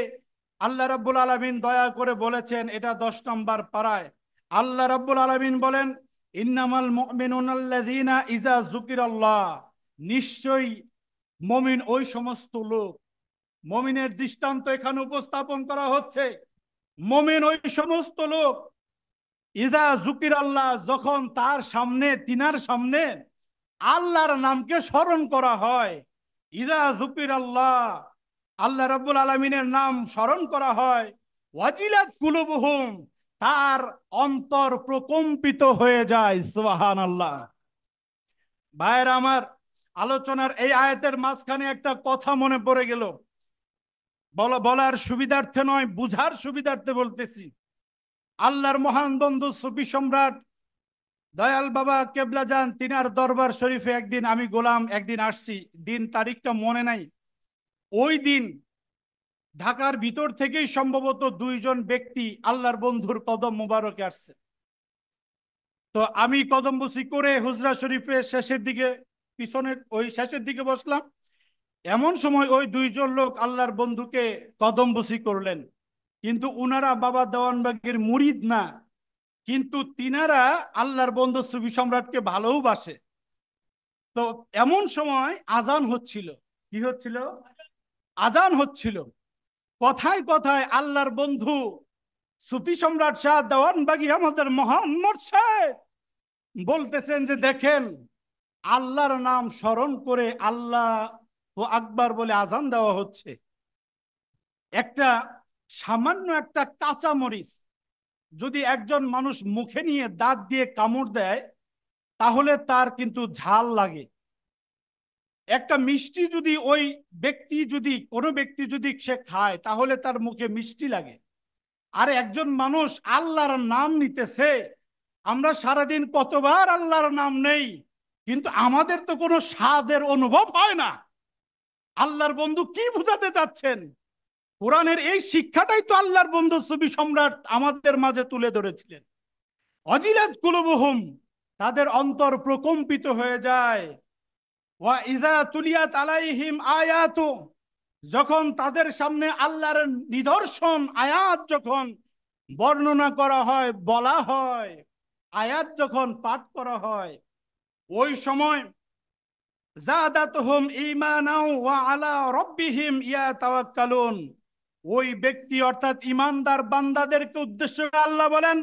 আল্লাহ রাব্বুল আলামিন দয়া করে বলেছেন, এটা 10 নম্বর পারায় আল্লাহ রাব্বুল আলামিন বলেন, ইন্নামাল মুমিনুনাল্লাযীনা ইযা যুকিরাল্লাহ, নিশ্চয়ই মুমিন ওই সমস্ত লোক। মুমিনের দৃষ্টান্ত এখানে উপস্থাপন করা হচ্ছে। মুমিন ওই সমস্ত লোক, ইযা যুকিরাল্লাহ, যখন তার সামনে, তিনার সামনে আল্লাহর নামকে স্মরণ করা হয়। ইযা যুকিরাল্লাহ, আল্লাহ রাব্বুল আলামিনের নাম স্মরণ করা হয়। ওয়াজিলাত কুলুবুহুম, তার অন্তর প্রকম্পিত হয়ে যায়। সুবহানাল্লাহ। ভাইরা আমার, আলোচনার এই আয়াতের মাঝখানে একটা কথা মনে পড়ে গেল, বলার সুবিধার্থে নয়, বুঝার সুবিধার্থে বলতেছি। আল্লাহর মহান বন্ধু সুফি সম্রাট দয়াল বাবা কেবলা যান, তিনার দরবার শরীফে একদিন আমি গোলাম, একদিন আসছি, দিন তারিখটা মনে নাই। ওই দিন ঢাকার ভিতর থেকেই সম্ভবত 2 জন ব্যক্তি আল্লাহর বন্ধুর কদম মোবারকে আসছে। তো আমি কদম বসি করে হুজরা শরীফে শেষের দিকে, পিছনের ওই শেষের দিকে বসলাম। এমন সময় ওই 2 জন লোক আল্লাহর বন্ধুকে কদম বসি করলেন, কিন্তু উনারা বাবা দেওয়ানবাগের মুরিদ না, কিন্তু তিনারা আল্লাহর বন্ধু সুফি সম্রাটকে ভালোবাসে। তো এমন সময় আজান হচ্ছিল। কি হচ্ছিল? আজান হচ্ছিল। কথায় কথায় আল্লাহর বন্ধু সুফি সম্রাট শাহ দেওয়ানবাগী আমাদের মোহাম্মদ সাহেব বলতেছেন যে, দেখেন আল্লাহর নাম স্মরণ করে আল্লাহ ও আকবার বলে আজান দেওয়া হচ্ছে। একটা সামান্য একটা কাঁচা মরিচ যদি একজন মানুষ মুখে নিয়ে দাঁত দিয়ে কামড় দেয় তাহলে তার কিন্তু ঝাল লাগে। একটা মিষ্টি যদি ওই ব্যক্তি যদি কোনো ব্যক্তি যদি সে খায় তাহলে তার মুখে মিষ্টি লাগে। আর একজন মানুষ আল্লাহর নাম নিতেছে, আমরা সারাদিন কতবার আল্লাহর নাম নেই, কিন্তু আমাদের তো কোনো স্বাদের অনুভব হয় না। আল্লাহর বন্ধু কি বুঝাতে চাচ্ছেন? কোরআনের এই শিক্ষাটাই তো আল্লাহর বন্ধু সুফি সম্রাট আমাদের মাঝে তুলে ধরেছিলেন। অজিলাত কুলুবুহুম, তাদের অন্তর প্রকম্পিত হয়ে যায়। ওয়া ইযা তুলিয়াত আলাইহিম আয়াতু, যখন তাদের সামনে আল্লাহর নিদর্শন আয়াত যখন বর্ণনা করা হয়, বলা হয়, আয়াত যখন পাঠ করা হয়, ওই সময় যাদাতুহুম ঈমানাও ওয়া আলা রাব্বিহিম ইয়াতাওয়াক্কালুন, ওই ব্যক্তি অর্থাৎ ইমানদার বান্দাদেরকে উদ্দেশ্য করে আল্লাহ বলেন,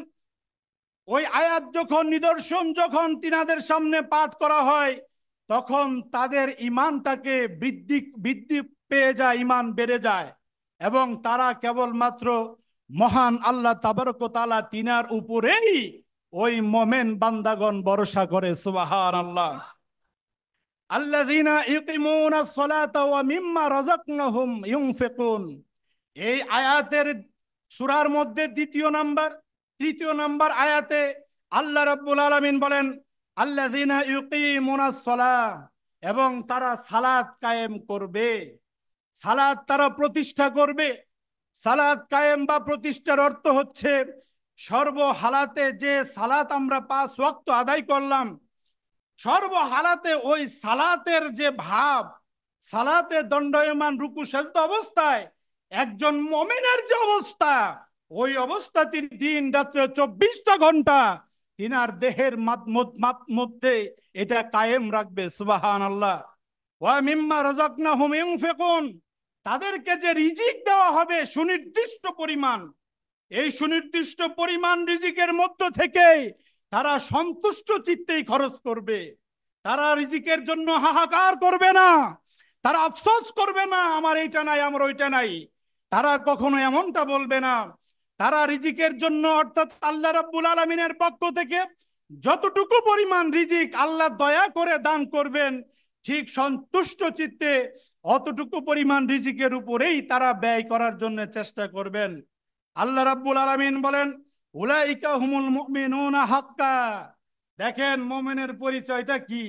ওই আয়াত যখন, নিদর্শন যখন তিনাদের সামনে পাঠ করা হয়, তখন তাদের ইমানটাকে বৃদ্ধি পেয়ে যায়, ইমান বেড়ে যায়, এবং তারা কেবলমাত্র মহান আল্লাহ তাবারক ওয়া তাআলা তিনার উপরেই ওই মোমেন বান্দাগণ ভরসা করে। সুবহানাল্লাহ। আল্লাযীনা ইউকিমুনাস সালাতা ওয়া মিম্মা রাযাকনাহুম ইউনফিকুন। এই আয়াতের সূরার মধ্যে তৃতীয় নাম্বার আয়াতে আল্লাহ রাব্বুল আলামিন বলেন আল্লাযীনা ইউকিমুনাস সালাহ, এবং তারা সালাত কায়েম করবে, সালাত তারা প্রতিষ্ঠা করবে। সালাত কায়েম বা প্রতিষ্ঠার অর্থ হচ্ছে সর্বহালাতে যে সালাত আমরা 5 ওয়াক্ত আদায় করলাম, সর্বহালাতে ওই সালাতের যে ভাব, সালাতে দণ্ডায়মান রুকু সেজদা অবস্থায় একজন মুমিনের যে অবস্থা, ওই অবস্থা তিনি দিন রাত্রে 24টা ঘন্টা তিনার দেহের মধ্যে এটা কায়েম রাখবে। সুবহানাল্লাহ। ওয়া মিম্মা রাযাকনাহুম ইউনফিকুন, তাদেরকে যে রিজিক দেওয়া হবে সুনির্দিষ্ট পরিমাণ, এই সুনির্দিষ্ট পরিমাণ রিজিকের মধ্য থেকে তারা সন্তুষ্ট চিত্তেই খরচ করবে। তারা রিজিকের জন্য হাহাকার করবে না, তারা আফসোস করবে না আমার এইটা নাই আমার ওইটা নাই, তারা কখনো এমনটা বলবে না। তারা রিজিকের জন্য, অর্থাৎ আল্লাহ রাব্বুল আলামিনের পক্ষ থেকে যতটুকু পরিমাণ রিজিক আল্লাহ দয়া করে দান করবেন, ঠিক সন্তুষ্ট চিত্তে অতটুকু পরিমাণ রিজিকের উপরেই তারা ব্যয় করার জন্য চেষ্টা করবেন। আল্লাহ রাব্বুল আলামিন বলেন উলাইকা হুমুল মুমিনুনা হাক্কা। দেখেন মুমিনের পরিচয়টা কি।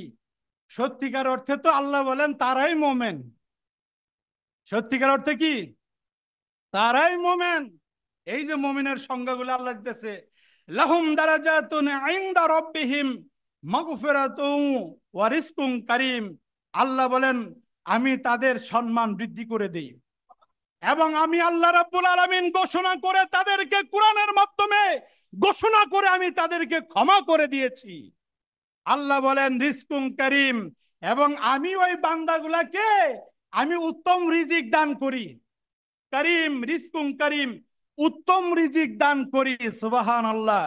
সত্যিকার অর্থে তো আল্লাহ বলেন তারাই মুমিন। সত্যিকার অর্থে কি? তারাই মুমিন। এই যে মুমিনের সংজ্ঞাগুলো আল্লাহ দিতেছে, লাহুম দারাজাতুন ইনদা রাব্বিহিম মাগফিরাতুন ওয়া রিজকুন কারীম। আল্লাহ বলেন আমি তাদের সম্মান বৃদ্ধি করে দেই, এবং আমি আল্লাহ রাব্বুল আলামিন ঘোষণা করে তাদেরকে কোরআনের মাধ্যমে ঘোষণা করে আমি তাদেরকে ক্ষমা করে দিয়েছি। আল্লাহ বলেন রিজকুন কারীম, এবং আমি ওই বান্দাগুলাকে আমি উত্তম রিজিক দান করি। কারীম, রিজকুন কারীম, উত্তম রিজিক দান করি। সুবহানাল্লাহ।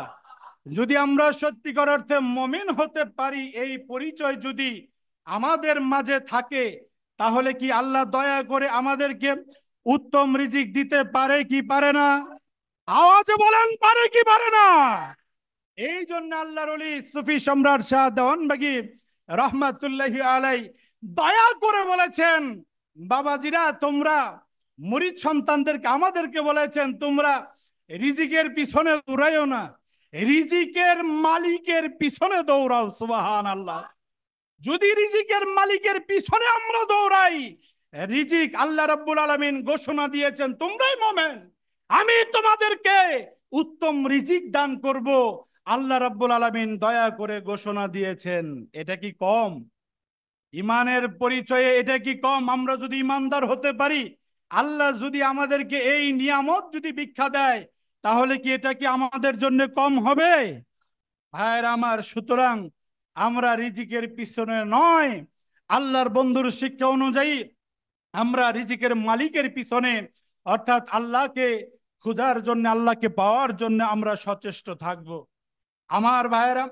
যদি আমরা সত্যিকার অর্থে মুমিন হতে পারি, এই পরিচয় যদি আমাদের মাঝে থাকে, তাহলে কি আল্লাহ দয়া করে আমাদেরকে উত্তম রিজিক দিতে পারে কি পারে না? আওয়াজে বলেন পারে কি পারে না? এই জন্য আল্লাহর ওলি সুফি সম্রাট শাহ দেওয়ানবাগী রহমাতুল্লাহি আলাই দয়া করে বলেছেন, বাবাজিরা তোমরা মুরিদ সন্তানদেরকে আমাদেরকে বলেছেন তোমরা রিজিকের পিছনে দৌড়াইও না, রিজিকের মালিকের পিছনে দৌড়াও। সুবহানাল্লাহ। যদি রিজিকের মালিকের পিছনে আমরা দৌড়াই, রিজিক আল্লাহ রাব্বুল আলামিন ঘোষণা দিয়েছেন তোমরাই মুমিন, আমি তোমাদেরকে উত্তম রিজিক দান করব। আল্লাহ রাব্বুল আলামিন দয়া করে ঘোষণা দিয়েছেন। এটা কি কম? ইমানের পরিচয়ে এটা কি কম? আমরা যদি ইমানদার হতে পারি, আল্লাহ যদি আমাদেরকে এই নিয়ামত যদি ভিক্ষা দেয়, তাহলে কি এটা কি আমাদের জন্য কম হবে? ভাইয়ের আমার, সুতরাং আমরা রিজিকের পিছনে নয়, আল্লাহর বন্ধুর শিক্ষা অনুযায়ী আমরা রিজিকের মালিকের পিছনে, অর্থাৎ আল্লাহকে খোঁজার জন্য, আল্লাহকে পাওয়ার জন্য আমরা সচেষ্ট থাকব। আমার ভাইয়েরা,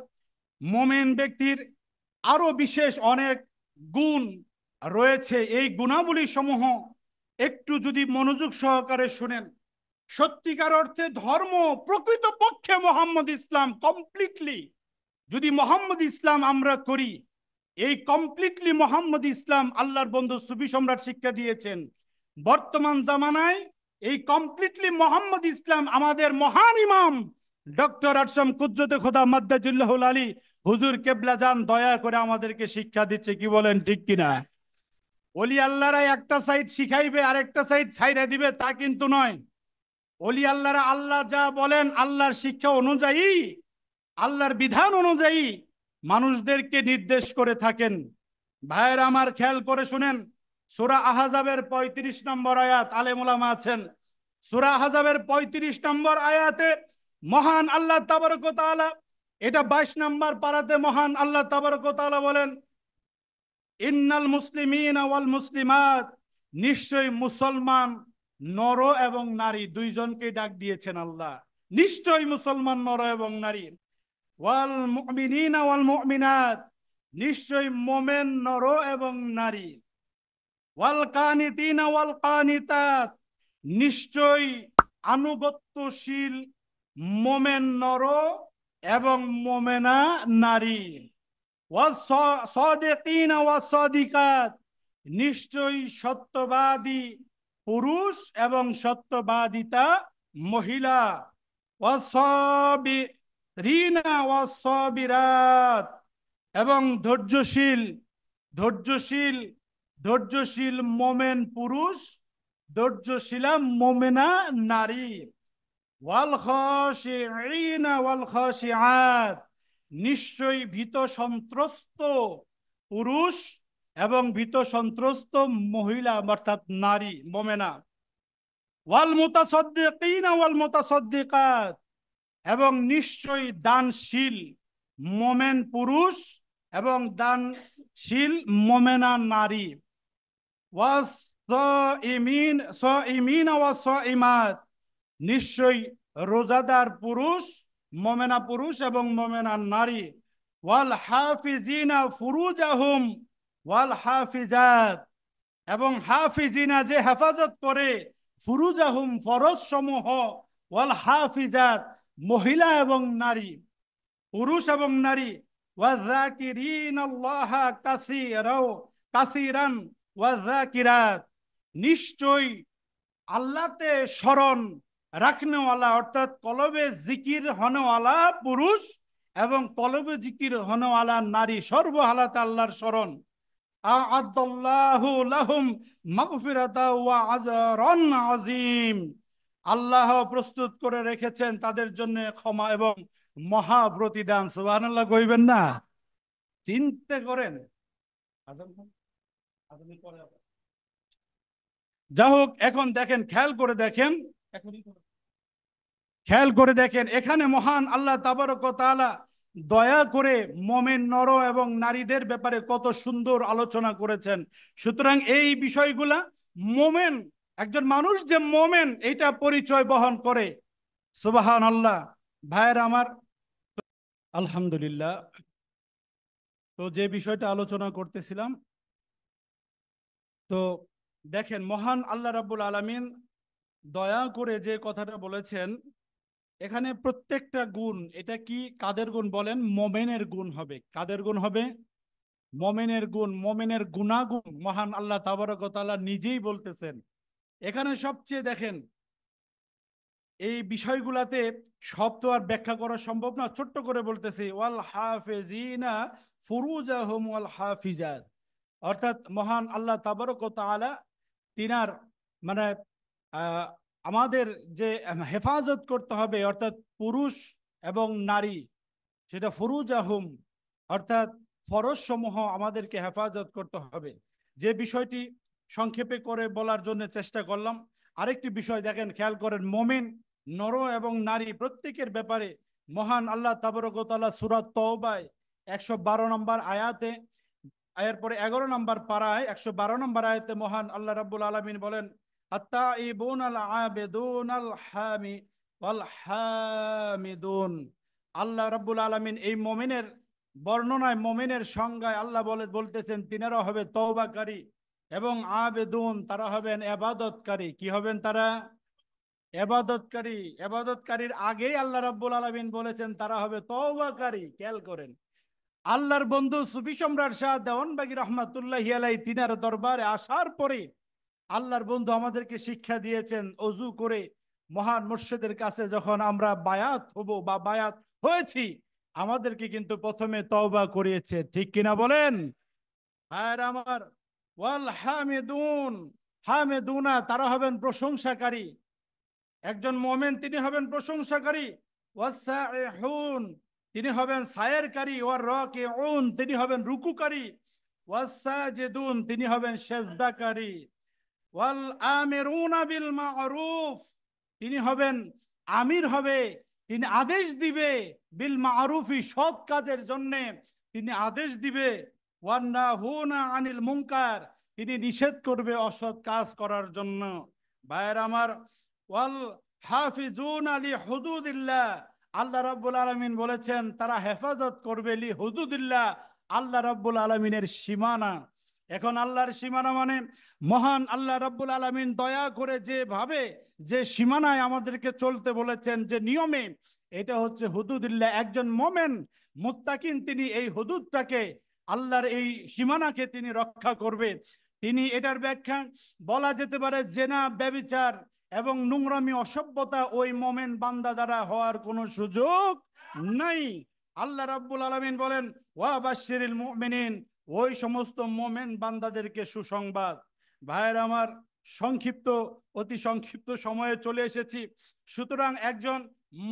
মুমিন ব্যক্তির আরো বিশেষ অনেক গুণ রয়েছে। এই গুণাবলী সমূহ একটু যদি মনোযোগ সহকারে শুনেন, সত্যিকার অর্থে ধর্ম প্রকৃতপক্ষে মোহাম্মদ ইসলাম কমপ্লিটলি যদি মোহাম্মদ ইসলাম আমরা করি, এই কমপ্লিটলি মোহাম্মদ ইসলাম আল্লাহর বন্ধু সুফি সম্রাট শিক্ষা দিয়েছেন। বর্তমান জামানায় এই কমপ্লিটলি মোহাম্মদ ইসলাম আমাদের মহান ইমাম ডক্টর আরশাম কুদরতে খোদা মাদ্দাজুল্লাহুল আলী হুজুর কেবলা জান দয়া করে আমাদেরকে শিক্ষা দিচ্ছে। কি বলেন, ঠিক কিনা? ওলি আল্লাহরা একটা সাইড শিখাইবে আর একটা সাইড ছাইড়া দিবে তা কিন্তু নয়। ওলি আল্লাহরা আল্লাহ যা বলেন আল্লাহর শিক্ষা অনুযায়ী, আল্লাহর বিধান অনুযায়ী মানুষদেরকে নির্দেশ করে থাকেন। ভাইয়ের আমার, খেয়াল করে শুনেন, সূরা আহজাবের 35 নম্বর আয়াত, আলেম ওলামা আছেন, সূরা আহজাবের 35 নম্বর আয়াতে মহান আল্লাহ তাবারক ওয়া তাআলা, এটা 22 নম্বর পারাতে মহান আল্লাহ তাবারক ওয়া তাআলা বলেন ইন্নাল মুসলিমিনা ওয়াল মুসলিমাত, নিশ্চয়ই মুসলমান নর এবং নারী দুইজনকে ডাক দিয়েছেন আল্লাহ। নিশ্চয়ই মুসলমান নর এবং নারী, ওয়াল মুমিনিনা ওয়াল মুমিনাত, নিশ্চয়ই মোমেন নর এবং নারী, ওয়াল কানিতিনা ওয়াল কানিতাত, নিশ্চয়ই আনুগত্যশীল মোমেন নর এবং মোমেনা নারী, ওয়াস-সাদিকিনা ওয়াস-সাদিকাত, নিশ্চয়ই সত্যবাদী পুরুষ এবং সত্যবাদিতা মহিলা, ওয়াস-সাবিরিনা ওয়াস-সাবিরাত, এবং ধৈর্যশীল ধৈর্যশীল ধৈর্যশীল মোমেন পুরুষ, ধৈর্যশীলা মোমেনা নারী, ওয়াল খাশিঈনা ওয়াল খাশিআত, নিশ্চয়ই ভীত সন্ত্রস্ত পুরুষ এবং ভীত সন্ত্রস্ত মহিলা অর্থাৎ নারী মোমেনা, ওয়াল মুতাসাদ্দিকিনা ওয়াল মুতাসাদ্দিকাত, এবং নিশ্চয়ই দানশীল মোমেন পুরুষ এবং দানশীল মোমেনা নারী, ওয়াস সাইমিনা ওয়াস সাইমাত, নিশ্চয়ই রোজাদার পুরুষ মোমেনা পুরুষ এবং মোমেনা নারী, ওয়াল হাফিজিনা ফুরুজাহুম ওয়াল হাফিজাত, এবং হাফিজিনা যে হেফাজত করে, ফুরুজাহুম ফরজ সমূহ, ওয়াল হাফিজাত মহিলা এবং নারী পুরুষ এবং নারী, ওয়াযাকিরিনাল্লাহা কাসীরান ওয়াযাকিরাত, নিশ্চয়ই আল্লাহতে স্মরণ রাখনেওয়ালা অর্থাৎ কলবে জিকির হনেওয়ালা পুরুষ এবং কলবে জিকির হনেওয়ালা নারী, সর্বহালাতে আল্লাহর স্মরণ। আ'আদাল্লাহু লাহুম মাগফিরাতা ওয়া আজরান আযীম, আল্লাহ প্রস্তুত করে রেখেছেন তাদের জন্য ক্ষমা এবং মহা প্রতিদান। সুবহানাল্লাহ কইবেন না? চিন্তা করেন। যা হোক, এখন দেখেন, খেয়াল করে দেখেন এখানে মহান আল্লাহ তাবারক ওয়া তাআলা দয়া করে মোমেন নর এবং নারীদের ব্যাপারে কত সুন্দর আলোচনা করেছেন। সুতরাং এই বিষয়গুলা মোমেন, একজন মানুষ যে মোমেন এটা পরিচয় বহন করে। সুবহানাল্লাহ। ভাইয়ের আমার, আলহামদুলিল্লাহ, তো যে বিষয়টা আলোচনা করতেছিলাম, তো দেখেন মহান আল্লাহ রাব্বুল আলামিন দয়া করে যে কথাটা বলেছেন, এখানে প্রত্যেকটা গুণ, এটা কি কাদের গুণ বলেন? মোমেনের গুণ হবে। কাদের গুণ হবে? মোমেনের গুণ, মোমেনের গুণাগুণ মহান আল্লাহ তাবারক ওয়া তাআলা নিজেই বলতেছেন। এখানে সবচেয়ে দেখেন এই বিষয়গুলাতে সব তো আর ব্যাখ্যা করা সম্ভব না, ছোট্ট করে বলতেছি, ওয়াল হাফিজিনা ফুরুজাহুম ওয়াল হাফিজাত, অর্থাৎ মহান আল্লাহ তাবারক ওয়া তাআলা তিনার মানে আমাদের যে হেফাজত করতে হবে, অর্থাৎ পুরুষ এবং নারী, সেটা ফুরুজাহুম অর্থাৎ ফরজ সমূহ আমাদেরকে হেফাজত করতে হবে। যে বিষয়টি সংক্ষেপে করে বলার জন্য চেষ্টা করলাম। আরেকটি বিষয় দেখেন, খেয়াল করেন, মোমেন নর এবং নারী প্রত্যেকের ব্যাপারে মহান আল্লাহ তাবারক ওয়া তাআলা সূরা তাওবায় 112 নম্বর আয়াতে, এরপরে 11 নম্বর পারায় 112 নম্বর আয়াতে মহান আল্লাহ রাব্বুল আলামিন বলেন, আত-তাইবুনাল আবিদুনাল হামি ওয়াল হামিদুন। আল্লাহ রাব্বুল আলামিন এই মুমিনের বর্ণনায়, মুমিনের সংজ্ঞায় আল্লাহ বলতেছেন তিনারা হবে তওবাকারী এবং আবেদুন, তারা হবেন ইবাদতকারী। কি হবেন তারা? ইবাদতকারী। ইবাদতকারীর আগেই আল্লাহ রাব্বুল আলামিন বলেছেন তারা হবে তওবাকারী। খেয়াল করেন, আল্লাহর বন্ধু সুফি সম্রাট শাহ দেওয়ানবাগী রহমাতুল্লাহি আলাইহি তিনার দরবারে আসার পরে আল্লাহর বন্ধু আমাদেরকে শিক্ষা দিয়েছেন, অজু করে মহান মুর্শিদের কাছে যখন আমরা বায়াত হব বা বায়াত হয়েছি, আমাদেরকে কিন্তু প্রথমে তওবা করিয়েছে। ঠিক কিনা বলেন? আর আমার ওয়াল হামিদুন, হামিদুনা, তারা হবেন প্রশংসাকারী। একজন মুমিন তিনি হবেন প্রশংসাকারী। ওয়াসাইহুন, তিনি হবেন সায়েরকারী। ওয়ার রাকিউন, তিনি হবেন রুকুকারী। ওয়াসাজিদুন, তিনি হবেন সেজদাকারী। ওয়াল আমিরুনা বিল মা'রুফ, তিনি হবেন আমির হবে, তিনি আদেশ দিবে, বিল মা'রুফি, সৎ কাজের জন্য তিনি আদেশ দিবে। ওয়ান নাহুনা আনিল মুনকার, তিনি নিষেধ করবে অসৎ কাজ করার জন্য। ভাইয়ের আমার, ওয়াল হাফিজুনা লি হুদুদিল্লাহ, আল্লাহ রাব্বুল আলামিন বলেছেন তারা হেফাজত করবে লি হুদুদিল্লাহ, আল্লাহ রাব্বুল আলামিনের সীমানা। এখন আল্লাহর সীমানা মানে মহান আল্লাহ রাব্বুল আলামিন দয়া করে যেভাবে যে সীমানায় আমাদেরকে চলতে বলেছেন, যে নিয়মে, এটা হচ্ছে হুদুদুল্লাহ। একজন মোমেন মুত্তাকিন তিনি এই হুদুদটাকে, আল্লাহর এই সীমানাকে তিনি রক্ষা করবে। তিনি এটার ব্যাখ্যা বলা যেতে পারে জেনা, ব্যভিচার এবং নোংরামি, অসভ্যতা ওই মোমেন বান্দা দ্বারা হওয়ার কোনো সুযোগ নাই। আল্লাহ রাব্বুল আলামিন বলেন ওয়া বাশশিরিল মুমিনিন, ওই সমস্ত মোমেন বান্দাদেরকে সুসংবাদ। ভাইয়ের আমার, সংক্ষিপ্ত, অতি সংক্ষিপ্ত সময়ে চলে এসেছি। সুতরাং একজন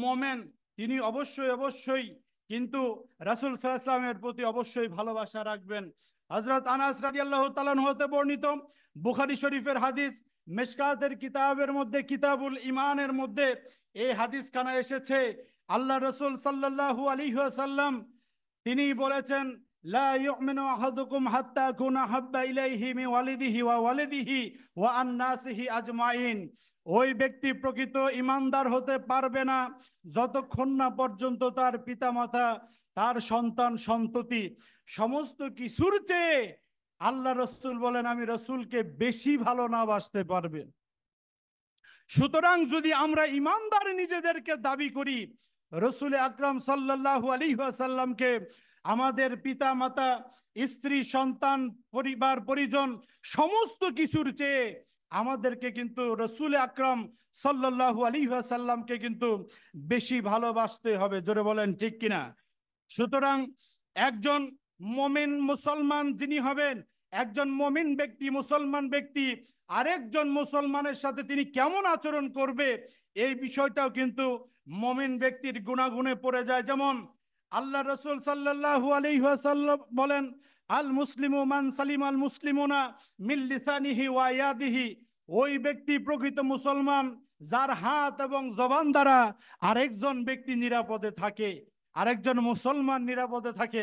মোমেন তিনি অবশ্যই অবশ্যই কিন্তু রাসূল সাল্লাল্লাহু আলাইহি ওয়াসাল্লামের প্রতি অবশ্যই ভালোবাসা রাখবেন। হযরত আনাস রাদিয়াল্লাহু তাআলা আনহু হতে বর্ণিত বুখারী শরীফের হাদিস, মিশকাতের কিতাবের মধ্যে, কিতাবুল ঈমানের মধ্যে এই হাদিসখানা এসেছে। আল্লাহ রাসূল সাল্লাল্লাহু আলাইহি ওয়াসাল্লাম তিনি বলেছেন, লা ইউমিনু আহাদুকুম হাত্তা কুনা হাব্বা ইলাইহি মিন ওয়ালিদিহি ওয়া ওয়ালিদিহি ওয়া আন-নাসিহি আজমাইন। ওই ব্যক্তি প্রকৃত ঈমানদার হতে পারবে না যতক্ষণ না পর্যন্ত তার পিতামাতা, তার সন্তান সন্ততি সমস্ত কিছুর চেয়ে আল্লাহ রাসূল বলেন আমি রাসূলকে বেশি ভালো না বাসতে পারবে। সুতরাং যদি আমরা ঈমানদার নিজেদেরকে দাবি করি, রাসূল আকরাম সাল্লাল্লাহু আলাইহি ওয়াসাল্লামকে আমাদের পিতা মাতা, স্ত্রী, সন্তান, পরিবার পরিজন সমস্ত কিছুর চেয়ে আমাদেরকে কিন্তু রাসূল আকরাম সাল্লাল্লাহু আলাইহি ওয়াসাল্লামকে কিন্তু বেশি ভালোবাসতে হবে। জোরে বলেন ঠিক কিনা? সুতরাং একজন মুমিন মুসলমান যিনি হবেন, একজন মুমিন ব্যক্তি, মুসলমান ব্যক্তি আরেকজন মুসলমানের সাথে তিনি কেমন আচরণ করবে, এই বিষয়টাও কিন্তু মুমিন ব্যক্তির গুণাগুণে পড়ে যায়। যেমন আল্লাহ রাসূল সাল্লাল্লাহু আলাইহি ওয়াসাল্লাম বলেন, আল মুসলিমু মান সালিম আল মুসলিমুনা মিন লিসানিহি ওয়া ইয়াদিহি। ওই ব্যক্তি প্রকৃত মুসলমান যার হাত এবং জবান দ্বারা আরেকজন ব্যক্তি নিরাপদে থাকে, আরেকজন মুসলমান নিরাপদে থাকে।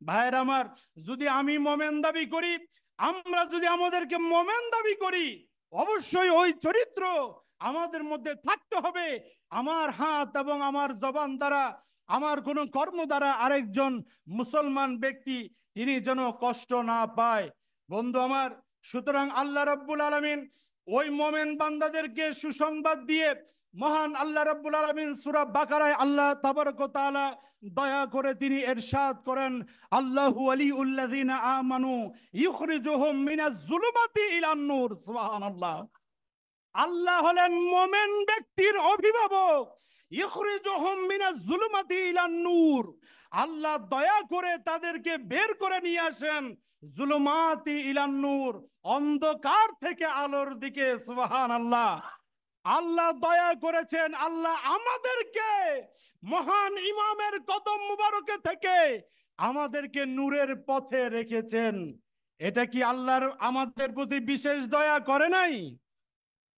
ভাইয়ের আমার, যদি আমি মোমেন দাবি করি, আমরা যদি আমাদেরকে মোমেন দাবি করি, অবশ্যই ওই চরিত্র আমাদের মধ্যে থাকতে হবে। আমার হাত এবং আমার জবান দ্বারা, আমার কোনো কর্ম দ্বারা আরেকজন মুসলমান ব্যক্তি তিনি যেন কষ্ট না পায়। বন্ধু আমার, সুতরাং আল্লাহ রাব্বুল আলামিন ওই মোমেন বান্দাদেরকে সুসংবাদ দিয়ে মহান আল্লাহ রাব্বুল আলামিন সূরা বাকারায় আল্লাহ তাবারক ওয়া তাআলা দয়া করে তিনি ইরশাদ করেন, আল্লাহু ওয়ালিউল্লাযিনা আমানু ইখরিজুহুম মিনাজ যুলুমাতি ইলান নূর। সুবহানাল্লাহ। আল্লাহ হলেন মোমেন ব্যক্তির অভিভাবক। ইখরিজুহুম মিনাজ যুলুমাতি ইলান নূর। আল্লাহ দয়া করে তাদেরকে বের করে নিয়ে আসেন যুলুমাতি ইলান নূর, অন্ধকার থেকে আলোর দিকে। সুবহানাল্লাহ। আল্লাহ দয়া করেছেন, আল্লাহ আমাদেরকে মহান ইমামের কদম মুবারকে থেকে আমাদেরকে নূরের পথে রেখেছেন। এটা কি আল্লাহর আমাদের প্রতি বিশেষ দয়া করে নাই?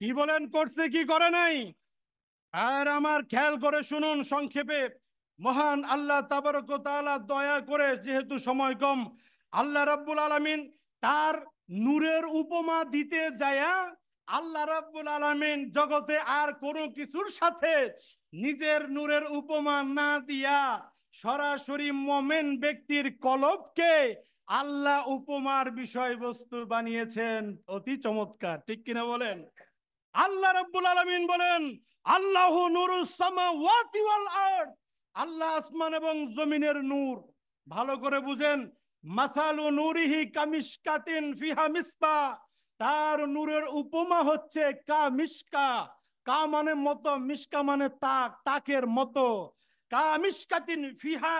কি বলেন, করছে কি করে নাই? আর আমার খেয়াল করে শুনুন সংক্ষেপে, মহান আল্লাহ তাবারক ওয়া তাআলা দয়া করে, যেহেতু সময় কম, আল্লাহ রাব্বুল আলামিন তার নূরের উপমা দিতে যায়া আল্লাহ রাব্বুল আলামিন জগতে আর কোনো কিছুর সাথে নিজের নূরের উপমা না দিয়া সরাসরি মোমেন ব্যক্তির কলবকে আল্লাহ উপমার বিষয়বস্তু বানিয়েছেন। অতি চমৎকার, ঠিক কিনা বলেন? আল্লাহ রাব্বুল আলামিন বলেন, আল্লাহু নূরুস সামাওয়াতি ওয়াল আরদ। আল্লাহ আসমান এবং জমিনের নূর। ভালো করে বুঝেন, মাসালু নূরিহি কামিশকাতিন ফিহা মিসবাহ। তার নূরের উপমা হচ্ছে কামিশকা। কা মানে মতো, মিশকা মানে তাক, তাকের মতো। কামিশকাতিন ফিহা,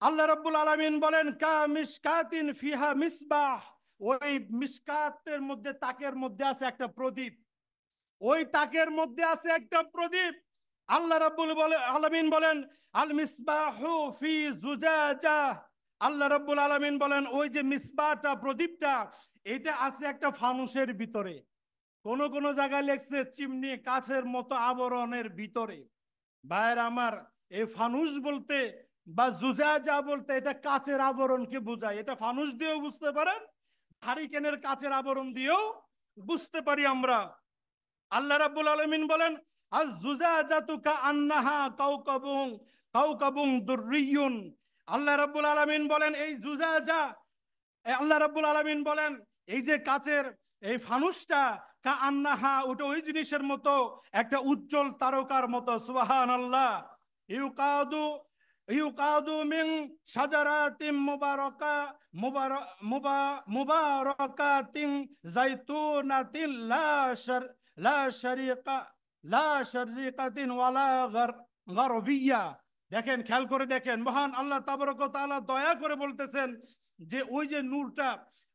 আল্লাহ রাব্বুল আলামিন বলেন কামিশকাতিন ফিহা মিসবাহ। ওই মিশকাতের মধ্যে, তাকের মধ্যে আছে একটা প্রদীপ। ওই তাকের মধ্যে আছে একটা প্রদীপ। আল্লাহ রাব্বুল আলামিন বলেন আল মিসবাহু ফি জুজাজা। আল্লাহ রাব্বুল আলামিন বলেন ওই যে মিসবাহটা, প্রদীপটা, এটা আছে একটা ফানুসের ভিতরে। কোন কোন জায়গায় লেখছে চিমনি, কাছের মতো আবরণের ভিতরে। ভাইয়ের আমার, এই ফানুস বলতে বা জুজাজা বলতে এটা কাচের আবরণকে বোঝায়। এটা ফানুস দিয়েও বুঝতে পারেন, হারিকেনের কাচের আবরণ দিয়েও বুঝতে পারি আমরা। আল্লাহ রাব্বুল আলামিন বলেন আজ জুজাজাতু কাআন্নাহা কাওকাবুন কাওকাবুন দুররিয়ুন। আল্লাহ রাব্বুল আলামিন বলেন এই জুজাজা, আল্লাহ রাব্বুল আলামিন বলেন এই যে কাচের এই ফানুসটা কা আন্নাহা, ওটা ওই জিনিসের মতো, একটা উজ্জ্বল তারকার মতো। সুবহানাল্লাহ। ইউকাদু ইউকাদু মিন শাজারাতিন মুবারাকা মুবারাকাতিন জাইতুনাতিন লা শারিকা লা শারিকাতিন ওয়ালা গারবিয়া। দেখেন, খেয়াল করে দেখেন, মহান আল্লাহ তাবারক ওয়া তাআলা দয়া করে বলতেছেন যে ওই যে নূরটা,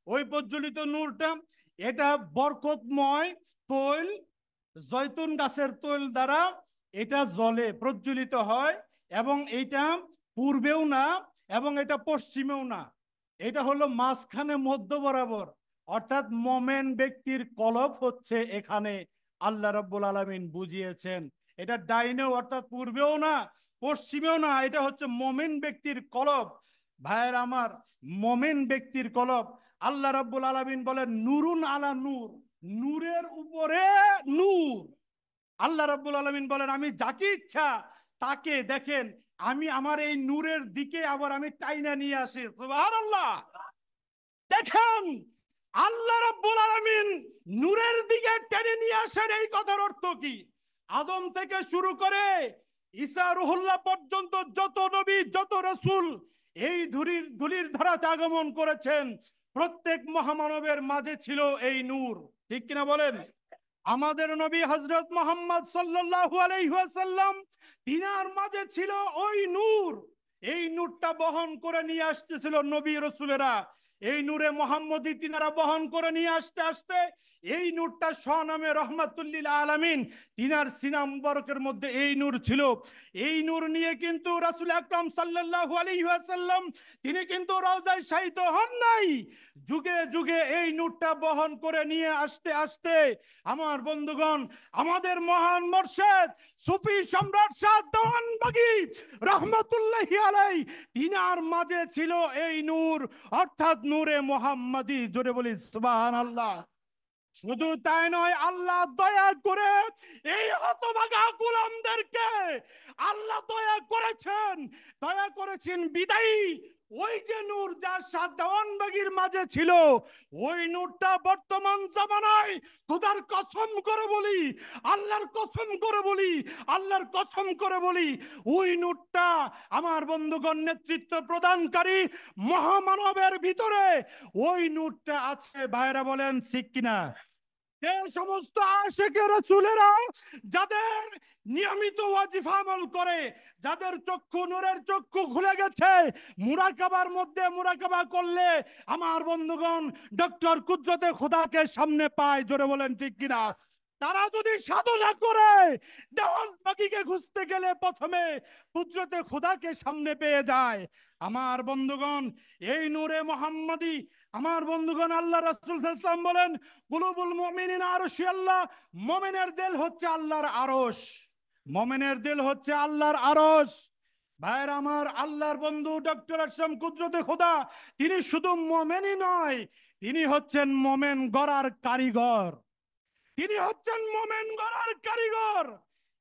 ওই প্রজ্বলিত নূরটা, এটা বরকতময় তৈল, জয়তুন গাছের তৈল দ্বারা এটা জ্বলে, প্রজ্বলিত হয়। এবং এটা পূর্বেও না এবং এটা পশ্চিমেও না, এটা হলো মাঝখানে মধ্য বরাবর। অর্থাৎ মোমেন ব্যক্তির কলব হচ্ছে এখানে আল্লাহ রাব্বুল আলামিন বুঝিয়েছেন। এটা ডাইনেও অর্থাৎ পূর্বেও না পশ্চিমেও না, এটা হচ্ছে মোমেন ব্যক্তির কলব। ভাইয়ের আমার, মোমেন ব্যক্তির কলব। আল্লাহ রাব্বুল আলামিন বলেন নুরুন আলা নূর, নূরের উপরে নূর। আল্লাহ রাব্বুল আলামিন বলেন আমি যাকে ইচ্ছা তাকে, দেখেন, আমি আমার এই নূরের দিকে আবার আমি টাইনা নিয়ে আসি। সুবহানাল্লাহ। দেখেন, আল্লাহ রাব্বুল আলামিন নূরের দিকে টেনে নিয়ে আসেন, এই কথার অর্থ কি? আদম থেকে শুরু করে ঈসা রুহুল্লাহ পর্যন্ত যত নবী যত রাসূল এই ধুলির ধারাতে আগমন করেছেন, প্রত্যেক মহামানবের মাঝে ছিল এই নূর। ঠিক কিনা বলেন? আমাদের নবী হযরত মুহাম্মদ সাল্লাল্লাহু আলাইহি ওয়াসাল্লাম, তিনার মাঝে ছিল ওই নূর। এই নূরটা বহন করে নিয়ে আসতেছিল নবী রাসূলেরা। এই নূরে মোহাম্মদী তিনারা বহন করে নিয়ে আসতে আসতে এই নূরটা স্বনামে রহমাতুল্লিল আলামিন, তিনার সিনা মুবারকের মধ্যে এই নূর ছিল। এই নূর নিয়ে কিন্তু রাসূল আকরাম সাল্লাল্লাহু আলাইহি ওয়াসাল্লাম তিনি কিন্তু রওজায় শায়িত হন নাই। যুগে যুগে এই নূরটা বহন করে নিয়ে আসতে আসতে আমার বন্ধুগণ, আমাদের মহান মুর্শিদ সুফি সম্রাট শাহ দেওয়ানবাগী রহমাতুল্লাহি আলাইহি, তিনার মাঝে ছিল এই নূর, অর্থাৎ নূরে মুহাম্মাদি। জোরে বলি সুবহানাল্লাহ। শুধু তাই নয়, আল্লাহ দয়া করে এই হতভাগা গোলামদেরকে আল্লাহ দয়া করেছেন। দয়া করেছেন বিদায়ী ওই যে নূর যা শাহ দেওয়ানবাগীর মাঝে ছিল, ওই নূরটা বর্তমান জামানায় খোদার কসম করে বলি, আল্লাহর কসম করে বলি, আল্লাহর কসম করে বলি, ওই নূরটা আমার বন্ধুগণ নেতৃত্ব প্রদানকারী মহামানবের ভিতরে ওই নূরটা আছে। ভাইরা বলেন ঠিক কিনা? যে সমস্ত আশিকে রাসূলেরা যাদের নিয়মিত ওয়াজিফা আমল করে, যাদের চক্ষু নূরের চক্ষু খুলে গেছে, মুরাকাবার মধ্যে মুরাকাবা করলে আমার বন্ধুগণ ডক্টর কুদরতে খোদাকে সামনে পায়। জোরে বলেন ঠিক কিনা? তারা যদি সাধনা করে দেওয়ানবাগীকে খুঁজতে গেলে প্রথমে কুদরতে খোদাকে সামনে পেয়ে যায়। আমার বন্ধুগণ, এই নূরে মুহাম্মাদি, আমার বন্ধুগণ, আল্লাহ রাসূল সাল্লাল্লাহু আলাইহি ওয়াসাল্লাম বলেন কুলুবুল মুমিনিনা আরশি আল্লাহ, মুমিনের দিল হচ্ছে আল্লাহর আরশ। মুমিনের দিল হচ্ছে আল্লাহর আরশ। ভাইয়ের আমার, আল্লাহর বন্ধু ডক্টর আশরাফ কুদরতে খোদা তিনি শুধু মুমিনই নয়, তিনি হচ্ছেন মুমিন গড়ার কারিগর। তিনি হচ্ছেন মোমেন গড়ার কারিগর।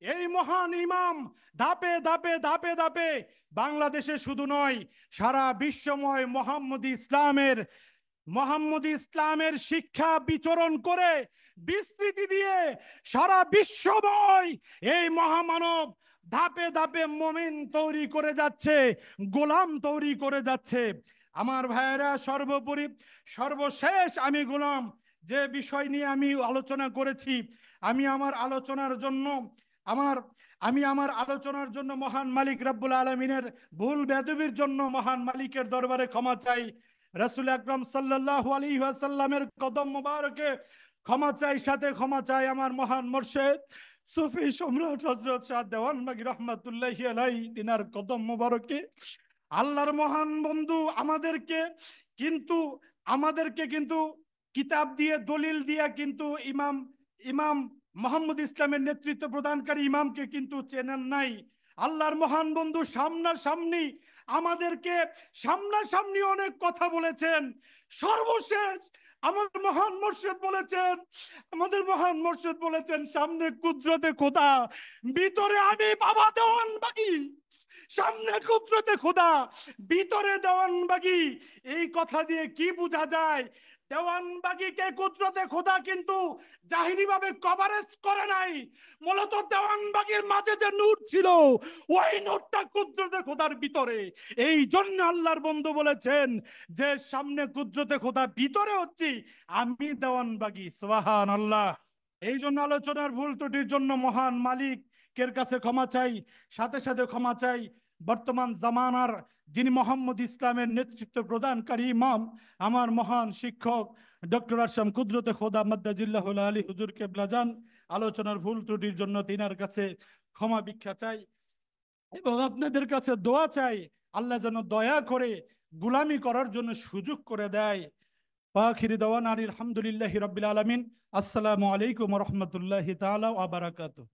এই মহান ইমাম ধাপে ধাপে ধাপে ধাপে বাংলাদেশে শুধু নয়, সারা বিশ্বময় মোহাম্মদী ইসলামের শিক্ষা বিচরণ করে বিস্তৃতি দিয়ে সারা বিশ্বময় এই মহামানব ধাপে ধাপে মোমেন তৈরি করে যাচ্ছে, গোলাম তৈরি করে যাচ্ছে। আমার ভাইয়েরা, সর্বোপরি সর্বশেষ আমি গোলাম যে বিষয় নিয়ে আমি আলোচনা করেছি, আমি আমার আলোচনার জন্য মহান মালিক রব্বুল আলামিনের ভুল বেদবির জন্য মহান মালিকের দরবারে ক্ষমা চাই। রাসূল আকরাম সাল্লাল্লাহু আলাইহি ওয়াসাল্লামের কদম মোবারকে ক্ষমা চাই, সাথে ক্ষমা চাই আমার মহান মুর্শিদ সুফি সম্রাট হযরত শাহ দেওয়ানবাগী রহমাতুল্লাহি আলাইহি তিনার কদম মোবারকে। আল্লাহর মহান বন্ধু কিন্তু আমাদেরকে কিতাব দিয়ে দলিল দিয়ে কিন্তু ইমাম ইমাম মোহাম্মদ ইসলামের নেতৃত্ব প্রদানকারী ইমামকে কিন্তু চেনেন নাই। আল্লাহর মহান বন্ধু সামনাসামনি অনেক কথা বলেছেন। সর্বশেষ আমাদের মহান মুর্শিদ বলেছেন সামনে কুদরতে খোদা, ভিতরে আমি বাবা দেওয়ানবাগী। সামনে কুদরতে খোদা, ভিতরে দেওয়ানবাগি। এই কথা দিয়ে কি বোঝা যায়? দেওয়ানবাগিকে কুদরতে খোদা কিন্তু জাহিরি ভাবে কভারেজ করে নাই। মূলত দেওয়ানবাগির মাঝে যে নূর ছিল, ওই নূরটা কুদরতে খোদার ভিতরে। এই জন্য আল্লাহর বন্ধু বলেছেন যে সামনে কুদরতে খোদা, ভিতরে হচ্ছি আমি দেওয়ানবাগি। সুবহানাল্লাহ। এই জন্য আলোচনার ভুল ত্রুটির জন্য মহান মালিকের কাছে ক্ষমা চাই। সাথে সাথে ক্ষমা চাই বর্তমান জামানার যিনি মোহাম্মদ ইসলামের নেতৃত্ব প্রদানকারী ইমাম, আমার মহান শিক্ষক ডক্টর আশরাম কুদরতে খোদা মাদ্দাজিল্লাহুল আলী হুজুর কেবলা যান। আলোচনার ভুল ত্রুটির জন্য তিনার কাছে ক্ষমা ভিক্ষা চাই এবং আপনাদের কাছে দোয়া চাই, আল্লাহ যেন দয়া করে গুলামি করার জন্য সুযোগ করে দেয়। আখির দাওয়ানা আলহামদুলিল্লাহি রাব্বিল আলামিন। আসসালামু আলাইকুম ওয়া রাহমাতুল্লাহি তাআলা ওয়া বারাকাতুহু।